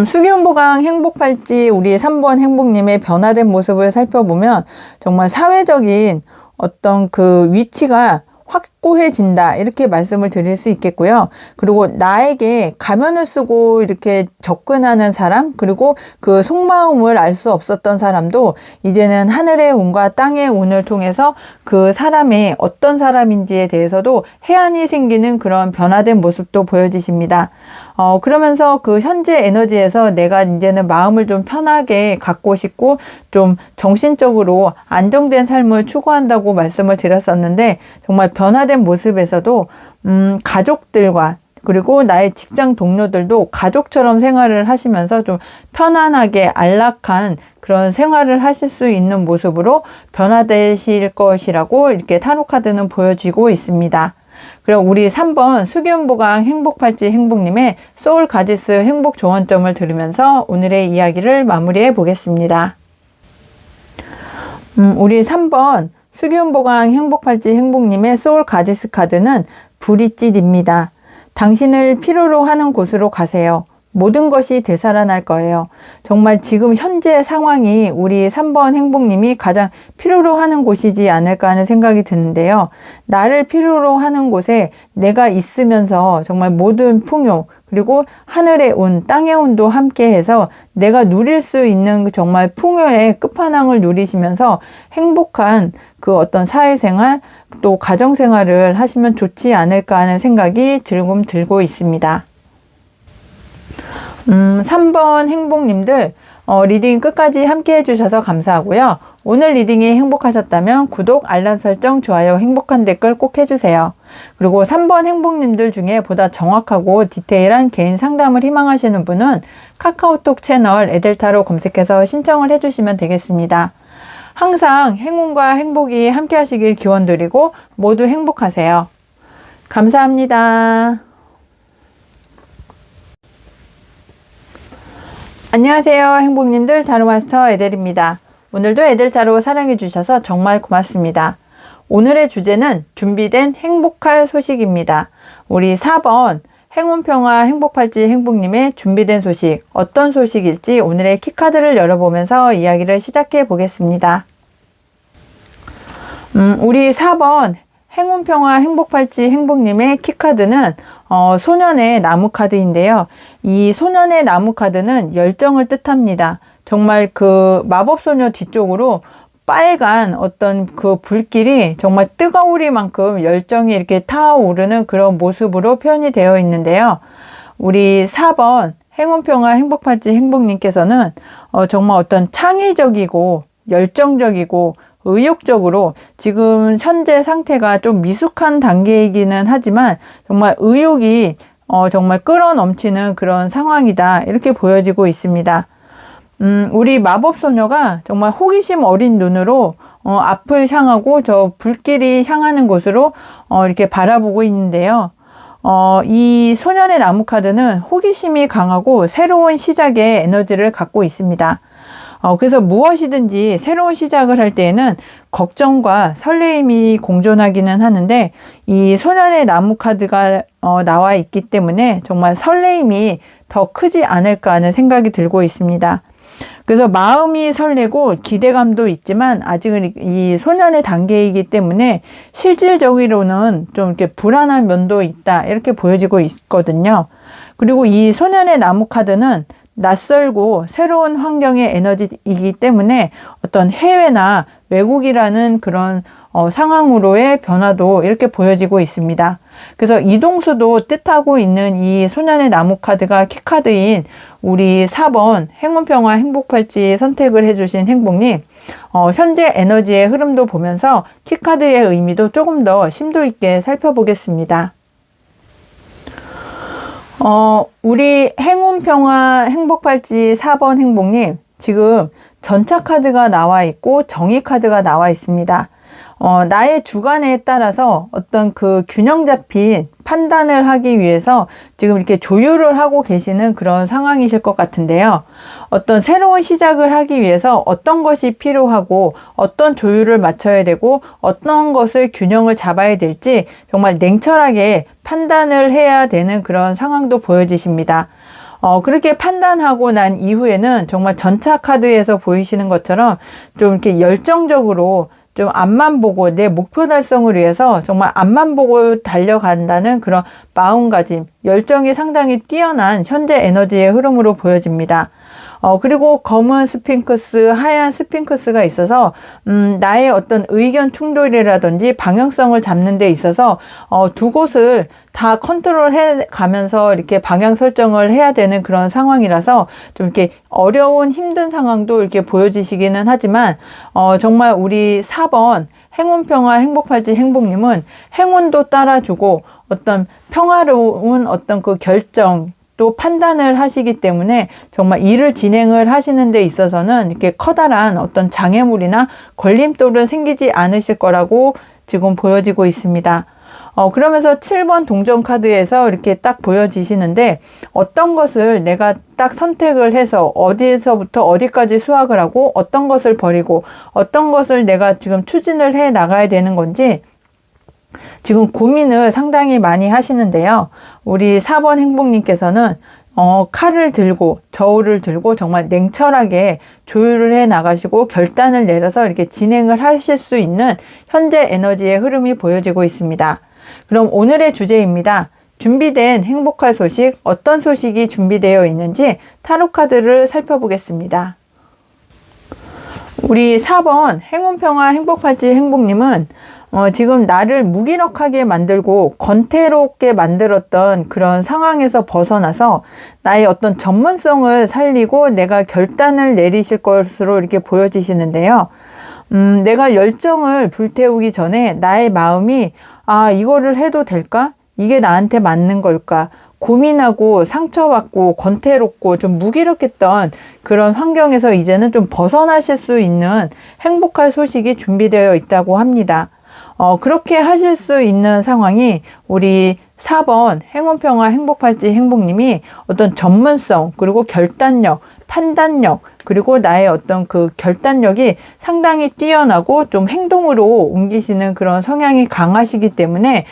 수기운보강 행복팔찌 우리 3번 행복님의 변화된 모습을 살펴보면 정말 사회적인 어떤 그 위치가 확고해진다, 이렇게 말씀을 드릴 수 있겠고요. 그리고 나에게 가면을 쓰고 이렇게 접근하는 사람, 그리고 그 속마음을 알 수 없었던 사람도 이제는 하늘의 운과 땅의 운을 통해서 그 사람이 어떤 사람인지에 대해서도 해안이 생기는 그런 변화된 모습도 보여지십니다. 그러면서 그 현재 에너지에서 내가 이제는 마음을 좀 편하게 갖고 싶고 좀 정신적으로 안정된 삶을 추구한다고 말씀을 드렸었는데, 정말 변화된 모습에서도 가족들과 그리고 나의 직장 동료들도 가족처럼 생활을 하시면서 좀 편안하게 안락한 그런 생활을 하실 수 있는 모습으로 변화되실 것이라고 이렇게 타로카드는 보여지고 있습니다. 그럼 우리 3번 수기운보강 행복팔찌 행복님의 소울가지스 행복조언점을 들으면서 오늘의 이야기를 마무리해 보겠습니다. 우리 3번 수기운보강 행복팔찌 행복님의 소울가지스 카드는 브릿짓입니다. 당신을 필요로 하는 곳으로 가세요. 모든 것이 되살아날 거예요. 정말 지금 현재 상황이 우리 3번 행복님이 가장 필요로 하는 곳이지 않을까 하는 생각이 드는데요. 나를 필요로 하는 곳에 내가 있으면서 정말 모든 풍요, 그리고 하늘의 운, 땅의 운도 함께해서 내가 누릴 수 있는 정말 풍요의 끝판왕을 누리시면서 행복한 그 어떤 사회생활, 또 가정생활을 하시면 좋지 않을까 하는 생각이 들고 있습니다. 3번 행복님들, 리딩 끝까지 함께 해주셔서 감사하고요. 오늘 리딩이 행복하셨다면 구독, 알람 설정, 좋아요, 행복한 댓글 꼭 해주세요. 그리고 3번 행복님들 중에 보다 정확하고 디테일한 개인 상담을 희망하시는 분은 카카오톡 채널 에델타로 검색해서 신청을 해주시면 되겠습니다. 항상 행운과 행복이 함께 하시길 기원드리고 모두 행복하세요. 감사합니다. 안녕하세요, 행복님들. 타로마스터 에델입니다. 오늘도 에델타로 사랑해주셔서 정말 고맙습니다. 오늘의 주제는 준비된 행복할 소식입니다. 우리 4번 행운평화 행복팔찌 행복님의 준비된 소식, 어떤 소식일지 오늘의 키카드를 열어보면서 이야기를 시작해 보겠습니다. 우리 4번 행운평화 행복팔찌 행복님의 키카드는 소년의 나무 카드인데요. 이 소년의 나무 카드는 열정을 뜻합니다. 정말 그 마법소녀 뒤쪽으로 빨간 어떤 그 불길이 정말 뜨거우리만큼 열정이 이렇게 타오르는 그런 모습으로 표현이 되어 있는데요. 우리 4번 행운평화 행복팔찌 행복님께서는 정말 어떤 창의적이고 열정적이고 의욕적으로 지금 현재 상태가 좀 미숙한 단계이기는 하지만 정말 의욕이 정말 끌어넘치는 그런 상황이다, 이렇게 보여지고 있습니다. 우리 마법소녀가 정말 호기심 어린 눈으로 앞을 향하고 저 불길이 향하는 곳으로 이렇게 바라보고 있는데요. 이 소년의 나무 카드는 호기심이 강하고 새로운 시작의 에너지를 갖고 있습니다. 그래서 무엇이든지 새로운 시작을 할 때에는 걱정과 설레임이 공존하기는 하는데 이 소년의 나무 카드가 나와 있기 때문에 정말 설레임이 더 크지 않을까 하는 생각이 들고 있습니다. 그래서 마음이 설레고 기대감도 있지만 아직은 이 소년의 단계이기 때문에 실질적으로는 좀 이렇게 불안한 면도 있다 이렇게 보여지고 있거든요. 그리고 이 소년의 나무 카드는 낯설고 새로운 환경의 에너지이기 때문에 어떤 해외나 외국이라는 그런 상황으로의 변화도 이렇게 보여지고 있습니다. 그래서 이동수도 뜻하고 있는 이 소년의 나무 카드가 키카드인 우리 4번 행운평화 행복팔찌 선택을 해주신 행복님, 현재 에너지의 흐름도 보면서 키카드의 의미도 조금 더 심도 있게 살펴보겠습니다. 우리 행운평화 행복팔찌 4번 행복님, 지금 전차 카드가 나와 있고 정의 카드가 나와 있습니다. 나의 주관에 따라서 어떤 그 균형 잡힌 판단을 하기 위해서 지금 이렇게 조율을 하고 계시는 그런 상황이실 것 같은데요. 어떤 새로운 시작을 하기 위해서 어떤 것이 필요하고 어떤 조율을 맞춰야 되고 어떤 것을 균형을 잡아야 될지 정말 냉철하게 판단을 해야 되는 그런 상황도 보여지십니다. 그렇게 판단하고 난 이후에는 정말 전차 카드에서 보이시는 것처럼 좀 이렇게 열정적으로 좀 앞만 보고 내 목표 달성을 위해서 정말 앞만 보고 달려간다는 그런 마음가짐, 열정이 상당히 뛰어난 현재 에너지의 흐름으로 보여집니다. 그리고 검은 스핑크스, 하얀 스핑크스가 있어서 나의 어떤 의견 충돌이라든지 방향성을 잡는 데 있어서 두 곳을 다 컨트롤해 가면서 이렇게 방향 설정을 해야 되는 그런 상황이라서 좀 이렇게 어려운 힘든 상황도 이렇게 보여지시기는 하지만 정말 우리 4번 행운평화 행복팔찌 행복님은 행운도 따라주고 어떤 평화로운 어떤 그 결정 또 판단을 하시기 때문에 정말 일을 진행을 하시는 데 있어서는 이렇게 커다란 어떤 장애물이나 걸림돌은 생기지 않으실 거라고 지금 보여지고 있습니다. 그러면서 7번 동전 카드에서 이렇게 딱 보여지시는데 어떤 것을 내가 딱 선택을 해서 어디서부터 어디까지 수확을 하고 어떤 것을 버리고 어떤 것을 내가 지금 추진을 해 나가야 되는 건지 지금 고민을 상당히 많이 하시는데요. 우리 4번 행복님께서는 칼을 들고 저울을 들고 정말 냉철하게 조율을 해 나가시고 결단을 내려서 이렇게 진행을 하실 수 있는 현재 에너지의 흐름이 보여지고 있습니다. 그럼 오늘의 주제입니다. 준비된 행복할 소식, 어떤 소식이 준비되어 있는지 타로 카드를 살펴보겠습니다. 우리 4번 행운평화 행복팔찌 행복님은 지금 나를 무기력하게 만들고 권태롭게 만들었던 그런 상황에서 벗어나서 나의 어떤 전문성을 살리고 내가 결단을 내리실 것으로 이렇게 보여지시는데요. 내가 열정을 불태우기 전에 나의 마음이 이거를 해도 될까? 이게 나한테 맞는 걸까? 고민하고 상처받고 권태롭고 좀 무기력했던 그런 환경에서 이제는 좀 벗어나실 수 있는 행복할 소식이 준비되어 있다고 합니다. 그렇게 하실 수 있는 상황이 우리 4번 행운평화 행복팔찌 행복님이 어떤 전문성 그리고 결단력, 판단력 그리고 나의 어떤 그 결단력이 상당히 뛰어나고 좀 행동으로 옮기시는 그런 성향이 강하시기 때문에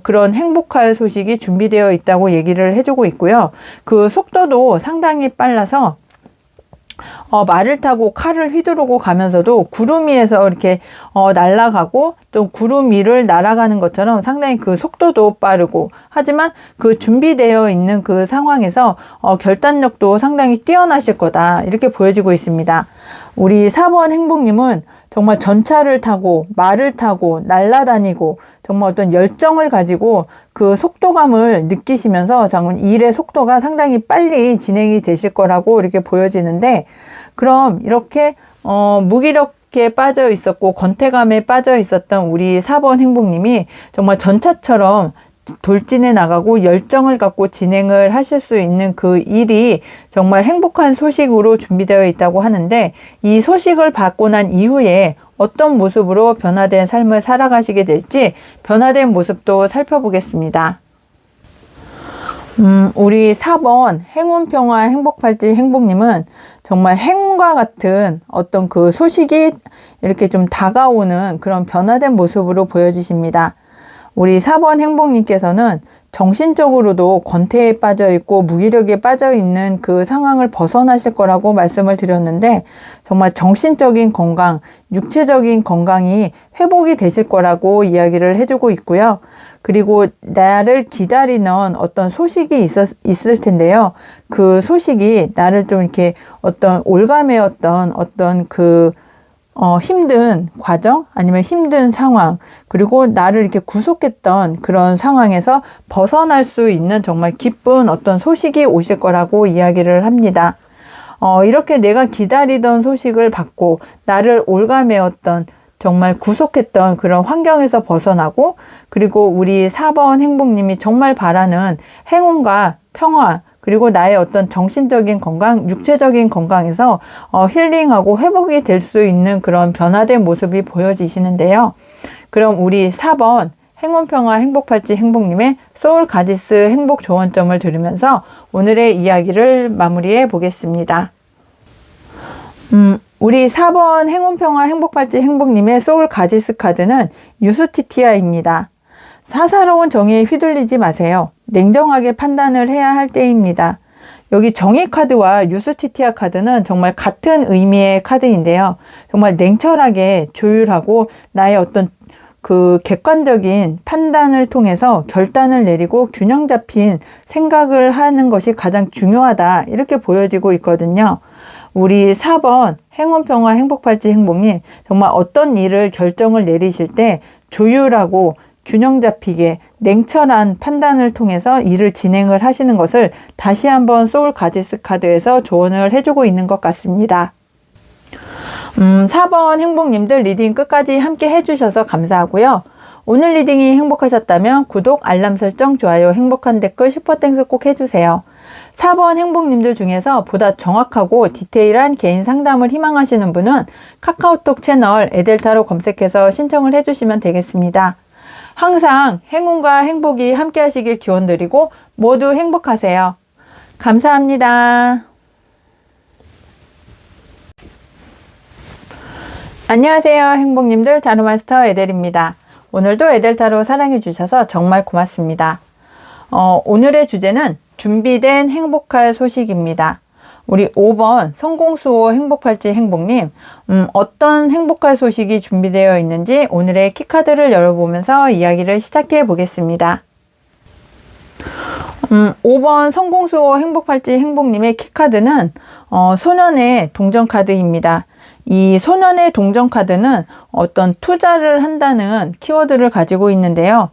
그런 행복할 소식이 준비되어 있다고 얘기를 해주고 있고요. 그 속도도 상당히 빨라서 말을 타고 칼을 휘두르고 가면서도 구름 위에서 이렇게 날아가고 또 구름 위를 날아가는 것처럼 상당히 그 속도도 빠르고 하지만 그 준비되어 있는 그 상황에서 결단력도 상당히 뛰어나실 거다 이렇게 보여지고 있습니다. 우리 4번 행복님은 정말 전차를 타고 말을 타고 날아다니고 정말 어떤 열정을 가지고 그 속도감을 느끼시면서 정말 일의 속도가 상당히 빨리 진행이 되실 거라고 이렇게 보여지는데 그럼 이렇게 무기력에 빠져 있었고 권태감에 빠져 있었던 우리 4번 행복님이 정말 전차처럼 돌진해 나가고 열정을 갖고 진행을 하실 수 있는 그 일이 정말 행복한 소식으로 준비되어 있다고 하는데 이 소식을 받고 난 이후에 어떤 모습으로 변화된 삶을 살아가시게 될지 변화된 모습도 살펴보겠습니다. 우리 4번 행운평화 행복팔찌 행복님은 정말 행운과 같은 어떤 그 소식이 이렇게 좀 다가오는 그런 변화된 모습으로 보여지십니다. 우리 4번 행복님께서는 정신적으로도 권태에 빠져 있고 무기력에 빠져 있는 그 상황을 벗어나실 거라고 말씀을 드렸는데, 정말 정신적인 건강, 육체적인 건강이 회복이 되실 거라고 이야기를 해주고 있고요. 그리고 나를 기다리는 어떤 소식이 있을 텐데요. 그 소식이 나를 좀 이렇게 어떤 올가매었던 어떤 그 힘든 과정, 아니면 힘든 상황, 그리고 나를 이렇게 구속했던 그런 상황에서 벗어날 수 있는 정말 기쁜 어떤 소식이 오실 거라고 이야기를 합니다. 이렇게 내가 기다리던 소식을 받고 나를 올가매었던, 정말 구속했던 그런 환경에서 벗어나고, 그리고 우리 4번 행복님이 정말 바라는 행운과 평화, 그리고 나의 어떤 정신적인 건강, 육체적인 건강에서 힐링하고 회복이 될 수 있는 그런 변화된 모습이 보여지시는데요. 그럼 우리 4번 행운평화 행복팔찌 행복님의 소울 가디스 행복 조언점을 들으면서 오늘의 이야기를 마무리해 보겠습니다. 우리 4번 행운평화 행복팔찌 행복님의 소울 가디스 카드는 유스티티아입니다. 사사로운 정의에 휘둘리지 마세요. 냉정하게 판단을 해야 할 때입니다. 여기 정의 카드와 유스티티아 카드는 정말 같은 의미의 카드인데요. 정말 냉철하게 조율하고 나의 어떤 그 객관적인 판단을 통해서 결단을 내리고 균형 잡힌 생각을 하는 것이 가장 중요하다, 이렇게 보여지고 있거든요. 우리 4번 행운평화 행복팔찌 행복님, 정말 어떤 일을 결정을 내리실 때 조율하고 균형 잡히게 냉철한 판단을 통해서 일을 진행을 하시는 것을 다시 한번 소울 가디스 카드에서 조언을 해주고 있는 것 같습니다. 4번 행복님들 리딩 끝까지 함께 해주셔서 감사하고요. 오늘 리딩이 행복하셨다면 구독, 알람 설정, 좋아요, 행복한 댓글, 슈퍼땡스 꼭 해주세요. 4번 행복님들 중에서 보다 정확하고 디테일한 개인 상담을 희망하시는 분은 카카오톡 채널 에델타로 검색해서 신청을 해주시면 되겠습니다. 항상 행운과 행복이 함께 하시길 기원드리고 모두 행복하세요. 감사합니다. 안녕하세요, 행복님들. 타로마스터 에델입니다. 오늘도 에델타로 사랑해 주셔서 정말 고맙습니다. 오늘의 주제는 준비된 행복할 소식입니다. 우리 5번 성공수호 행복팔찌 행복님, 어떤 행복할 소식이 준비되어 있는지 오늘의 키카드를 열어보면서 이야기를 시작해 보겠습니다. 5번 성공수호 행복팔찌 행복님의 키카드는 소년의 동전카드입니다. 이 소년의 동전카드는 어떤 투자를 한다는 키워드를 가지고 있는데요.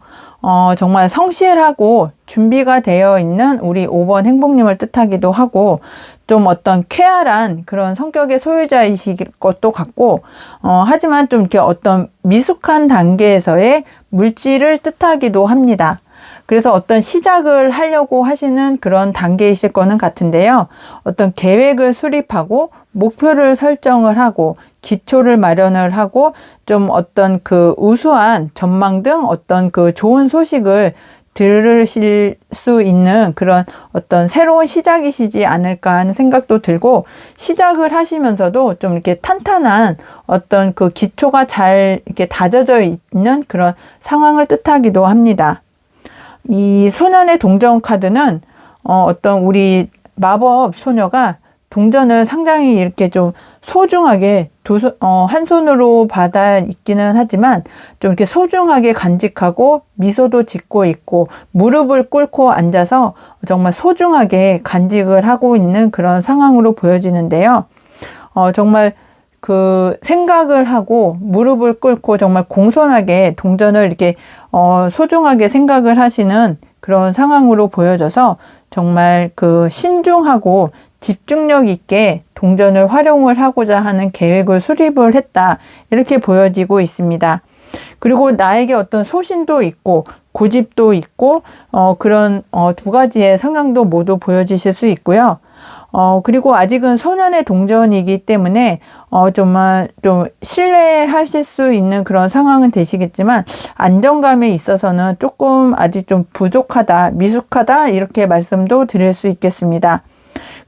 정말 성실하고 준비가 되어 있는 우리 5번 행복님을 뜻하기도 하고, 좀 어떤 쾌활한 그런 성격의 소유자이실 것도 같고, 하지만 좀 이렇게 어떤 미숙한 단계에서의 물질을 뜻하기도 합니다. 그래서 어떤 시작을 하려고 하시는 그런 단계이실 거는 같은데요. 어떤 계획을 수립하고 목표를 설정을 하고 기초를 마련을 하고 좀 어떤 그 우수한 전망 등 어떤 그 좋은 소식을 들으실 수 있는 그런 어떤 새로운 시작이시지 않을까 하는 생각도 들고, 시작을 하시면서도 좀 이렇게 탄탄한 어떤 그 기초가 잘 이렇게 다져져 있는 그런 상황을 뜻하기도 합니다. 이 소년의 동전 카드는 어떤 우리 마법 소녀가 동전을 상당히 이렇게 좀 소중하게 한 손으로 받아 있기는 하지만 좀 이렇게 소중하게 간직하고 미소도 짓고 있고 무릎을 꿇고 앉아서 정말 소중하게 간직을 하고 있는 그런 상황으로 보여지는데요. 정말 그 생각을 하고 무릎을 꿇고 정말 공손하게 동전을 이렇게 소중하게 생각을 하시는 그런 상황으로 보여져서 정말 그 신중하고 집중력 있게 동전을 활용을 하고자 하는 계획을 수립을 했다, 이렇게 보여지고 있습니다. 그리고 나에게 어떤 소신도 있고 고집도 있고 그런 두 가지의 성향도 모두 보여지실 수 있고요. 그리고 아직은 소년의 동전이기 때문에 정말 좀 신뢰하실 수 있는 그런 상황은 되시겠지만 안정감에 있어서는 조금 아직 좀 부족하다, 미숙하다 이렇게 말씀도 드릴 수 있겠습니다.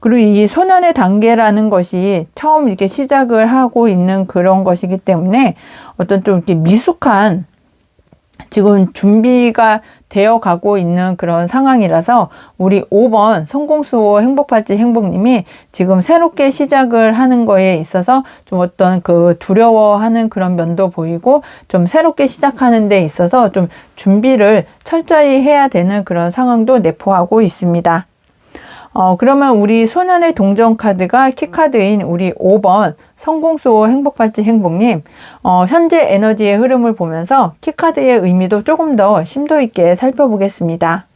그리고 이 소년의 단계라는 것이 처음 이렇게 시작을 하고 있는 그런 것이기 때문에 어떤 좀 이렇게 미숙한 지금 준비가 되어 가고 있는 그런 상황이라서 우리 5번 성공수호 행복팔찌 행복님이 지금 새롭게 시작을 하는 거에 있어서 좀 어떤 그 두려워하는 그런 면도 보이고 좀 새롭게 시작하는 데 있어서 좀 준비를 철저히 해야 되는 그런 상황도 내포하고 있습니다. 그러면 우리 소년의 동전 카드가 키카드인 우리 5번 성공수호 행복팔찌 행복님, 현재 에너지의 흐름을 보면서 키카드의 의미도 조금 더 심도 있게 살펴보겠습니다.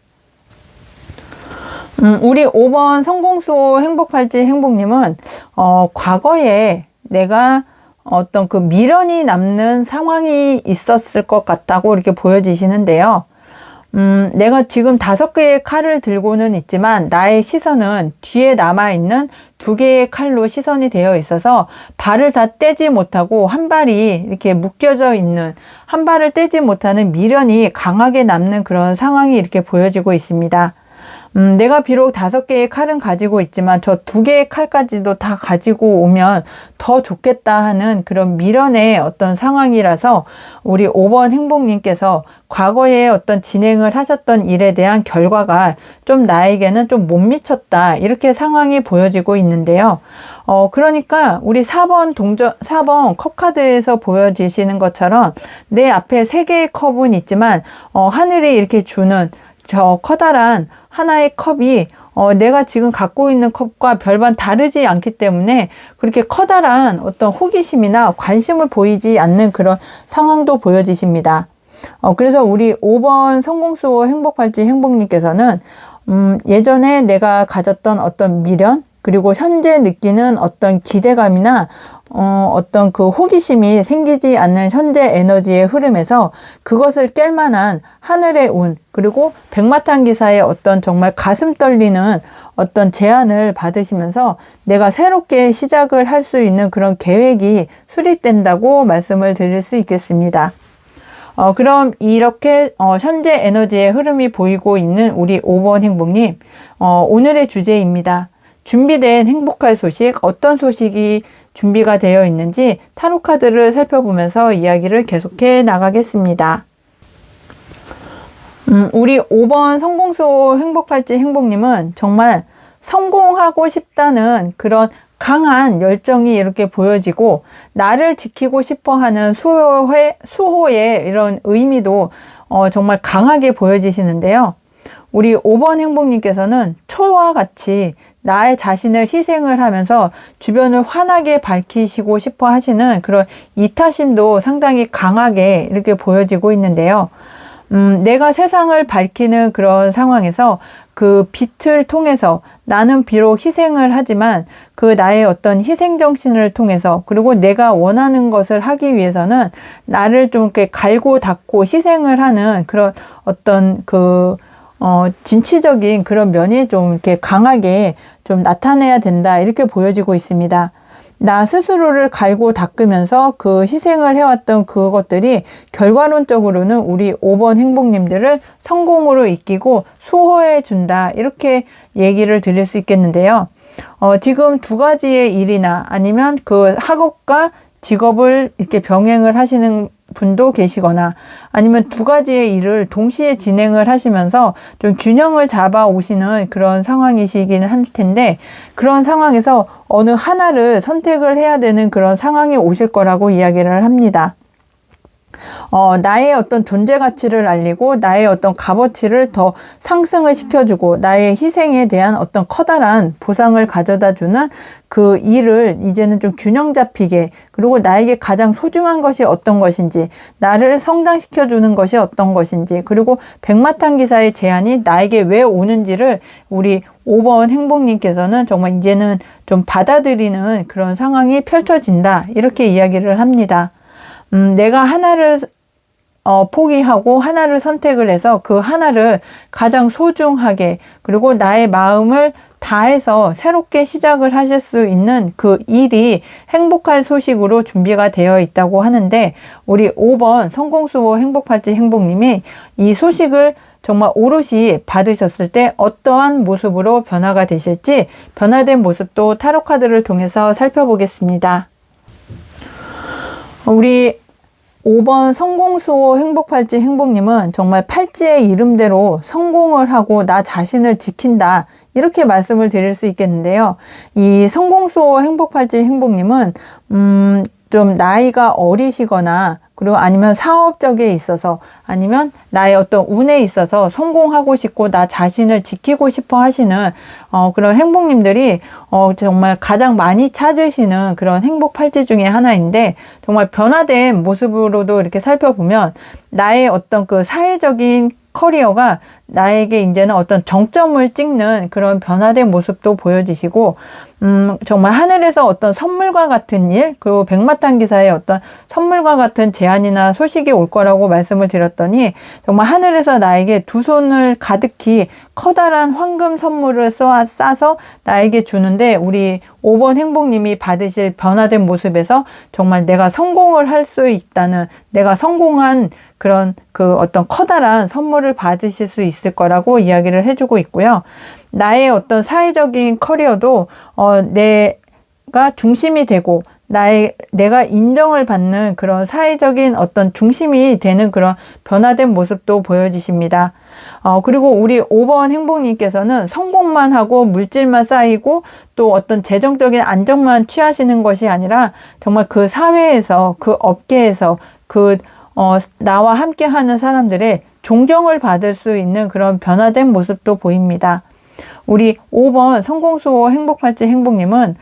우리 5번 성공수호 행복팔찌 행복님은 과거에 내가 어떤 그 미련이 남는 상황이 있었을 것 같다고 이렇게 보여지시는데요. 내가 지금 5개의 칼을 들고는 있지만 나의 시선은 뒤에 남아있는 2개의 칼로 시선이 되어 있어서 발을 다 떼지 못하고 한 발이 이렇게 묶여져 있는, 한 발을 떼지 못하는 미련이 강하게 남는 그런 상황이 이렇게 보여지고 있습니다. 내가 비록 5개의 칼은 가지고 있지만 저 2개의 칼까지도 다 가지고 오면 더 좋겠다 하는 그런 미련의 어떤 상황이라서 우리 5번 행복님께서 과거에 어떤 진행을 하셨던 일에 대한 결과가 좀 나에게는 좀 못 미쳤다 이렇게 상황이 보여지고 있는데요. 그러니까 우리 4번 컵카드에서 보여지시는 것처럼 내 앞에 3개의 컵은 있지만 하늘이 이렇게 주는 저 커다란 하나의 컵이 내가 지금 갖고 있는 컵과 별반 다르지 않기 때문에 그렇게 커다란 어떤 호기심이나 관심을 보이지 않는 그런 상황도 보여지십니다. 그래서 우리 5번 성공수호 행복팔찌 행복님께서는 예전에 내가 가졌던 어떤 미련, 그리고 현재 느끼는 어떤 기대감이나 어떤 그 호기심이 생기지 않는 현재 에너지의 흐름에서 그것을 깰 만한 하늘의 운, 그리고 백마탄 기사의 어떤 정말 가슴 떨리는 어떤 제안을 받으시면서 내가 새롭게 시작을 할 수 있는 그런 계획이 수립된다고 말씀을 드릴 수 있겠습니다. 그럼 이렇게 현재 에너지의 흐름이 보이고 있는 우리 5번 행복님, 오늘의 주제입니다. 준비된 행복할 소식, 어떤 소식이 준비가 되어 있는지 타로카드를 살펴보면서 이야기를 계속해 나가겠습니다. 우리 5번 성공수호 행복팔찌 행복님은 정말 성공하고 싶다는 그런 강한 열정이 이렇게 보여지고 나를 지키고 싶어 하는 수호의 이런 의미도 정말 강하게 보여지시는데요. 우리 5번 행복님께서는 초와 같이 나의 자신을 희생을 하면서 주변을 환하게 밝히시고 싶어 하시는 그런 이타심도 상당히 강하게 이렇게 보여지고 있는데요. 내가 세상을 밝히는 그런 상황에서 그 빛을 통해서 나는 비록 희생을 하지만 그 나의 어떤 희생정신을 통해서, 그리고 내가 원하는 것을 하기 위해서는 나를 좀 이렇게 갈고 닦고 희생을 하는 그런 어떤 진취적인 그런 면이 좀 이렇게 강하게 좀 나타내야 된다 이렇게 보여지고 있습니다. 나 스스로를 갈고 닦으면서 그 희생을 해왔던 그것들이 결과론적으로는 우리 5번 행복님들을 성공으로 이끌고 수호해 준다 이렇게 얘기를 드릴 수 있겠는데요. 지금 2가지의 일이나 아니면 그 학업과 직업을 이렇게 병행을 하시는 분도 계시거나 아니면 2가지의 일을 동시에 진행을 하시면서 좀 균형을 잡아 오시는 그런 상황이시기는 할 텐데, 그런 상황에서 어느 하나를 선택을 해야 되는 그런 상황이 오실 거라고 이야기를 합니다. 나의 어떤 존재 가치를 알리고 나의 어떤 값어치를 더 상승을 시켜주고 나의 희생에 대한 어떤 커다란 보상을 가져다 주는 그 일을 이제는 좀 균형 잡히게, 그리고 나에게 가장 소중한 것이 어떤 것인지, 나를 성장시켜주는 것이 어떤 것인지, 그리고 백마탄 기사의 제안이 나에게 왜 오는지를 우리 5번 행복님께서는 정말 이제는 좀 받아들이는 그런 상황이 펼쳐진다 이렇게 이야기를 합니다. 내가 하나를 포기하고 하나를 선택을 해서 그 하나를 가장 소중하게, 그리고 나의 마음을 다해서 새롭게 시작을 하실 수 있는 그 일이 행복할 소식으로 준비가 되어 있다고 하는데, 우리 5번 성공수호 행복팔찌 행복님이 이 소식을 정말 오롯이 받으셨을 때 어떠한 모습으로 변화가 되실지, 변화된 모습도 타로 카드를 통해서 살펴보겠습니다. 우리 5번 성공수호 행복팔찌 행복님은 정말 팔찌의 이름대로 성공을 하고 나 자신을 지킨다, 이렇게 말씀을 드릴 수 있겠는데요. 이 성공수호 행복팔찌 행복님은 좀 나이가 어리시거나, 그리고 아니면 사업적에 있어서, 아니면 나의 어떤 운에 있어서 성공하고 싶고 나 자신을 지키고 싶어 하시는 그런 행복님들이 정말 가장 많이 찾으시는 그런 행복 팔찌 중에 하나인데, 정말 변화된 모습으로도 이렇게 살펴보면 나의 어떤 그 사회적인 커리어가 나에게 이제는 어떤 정점을 찍는 그런 변화된 모습도 보여지시고, 정말 하늘에서 어떤 선물과 같은 일, 그리고 백마탄 기사의 어떤 선물과 같은 제안이나 소식이 올 거라고 말씀을 드렸더니, 정말 하늘에서 나에게 두 손을 가득히 커다란 황금 선물을 싸서 나에게 주는데, 우리 5번 행복님이 받으실 변화된 모습에서 정말 내가 성공을 할 수 있다는, 내가 성공한 그런 그 어떤 커다란 선물을 받으실 수 있을 거라고 이야기를 해주고 있고요. 나의 어떤 사회적인 커리어도 내가 중심이 되고 내가 인정을 받는 그런 사회적인 어떤 중심이 되는 그런 변화된 모습도 보여지십니다. 그리고 우리 5번 행복님께서는 성공만 하고 물질만 쌓이고 또 어떤 재정적인 안정만 취하시는 것이 아니라, 정말 그 사회에서, 그 업계에서, 나와 함께 하는 사람들의 존경을 받을 수 있는 그런 변화된 모습도 보입니다. 우리 5번 성공수호 행복팔찌 행복님은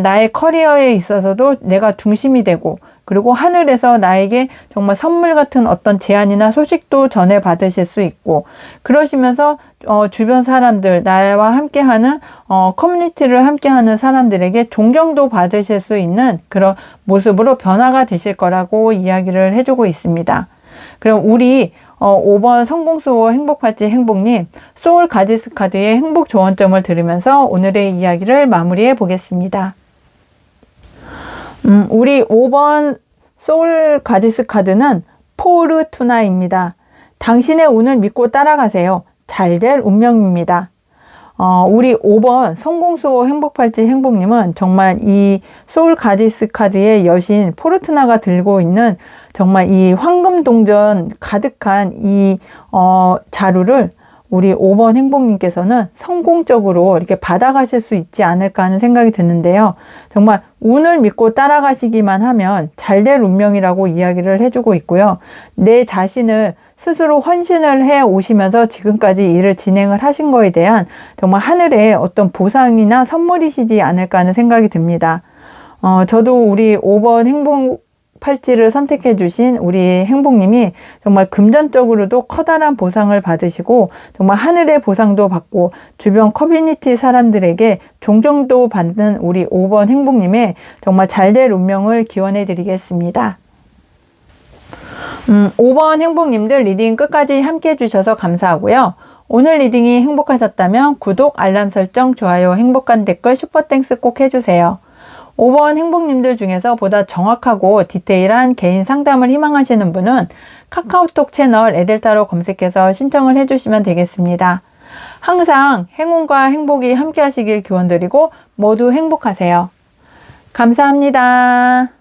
나의 커리어에 있어서도 내가 중심이 되고, 그리고 하늘에서 나에게 정말 선물 같은 어떤 제안이나 소식도 전해 받으실 수 있고, 그러시면서 주변 사람들, 나와 함께하는 커뮤니티를 함께하는 사람들에게 존경도 받으실 수 있는 그런 모습으로 변화가 되실 거라고 이야기를 해주고 있습니다. 그럼 우리 5번 성공수호 행복팔찌 행복님, 소울 가디스 카드의 행복 조언점을 들으면서 오늘의 이야기를 마무리해 보겠습니다. 우리 5번 소울 가디스 카드는 포르투나입니다. 당신의 운을 믿고 따라가세요. 잘될 운명입니다. 우리 5번 성공수호 행복팔찌 행복님은 정말 이 소울 가디스 카드의 여신 포르투나가 들고 있는 정말 이 황금동전 가득한 이 자루를 우리 5번 행복님께서는 성공적으로 이렇게 받아가실 수 있지 않을까 하는 생각이 드는데요. 정말 운을 믿고 따라가시기만 하면 잘될 운명이라고 이야기를 해주고 있고요. 내 자신을 스스로 헌신을 해 오시면서 지금까지 일을 진행을 하신 거에 대한 정말 하늘의 어떤 보상이나 선물이시지 않을까 하는 생각이 듭니다. 저도 우리 5번 행복 팔찌를 선택해 주신 우리 행복님이 정말 금전적으로도 커다란 보상을 받으시고, 정말 하늘의 보상도 받고 주변 커뮤니티 사람들에게 존경도 받는 우리 5번 행복님의 정말 잘될 운명을 기원해 드리겠습니다. 5번 행복님들 리딩 끝까지 함께 해주셔서 감사하고요. 오늘 리딩이 행복하셨다면 구독, 알람 설정, 좋아요, 행복한 댓글, 슈퍼땡스 꼭 해주세요. 5번 행복님들 중에서 보다 정확하고 디테일한 개인 상담을 희망하시는 분은 카카오톡 채널 에델타로 검색해서 신청을 해주시면 되겠습니다. 항상 행운과 행복이 함께 하시길 기원드리고 모두 행복하세요. 감사합니다.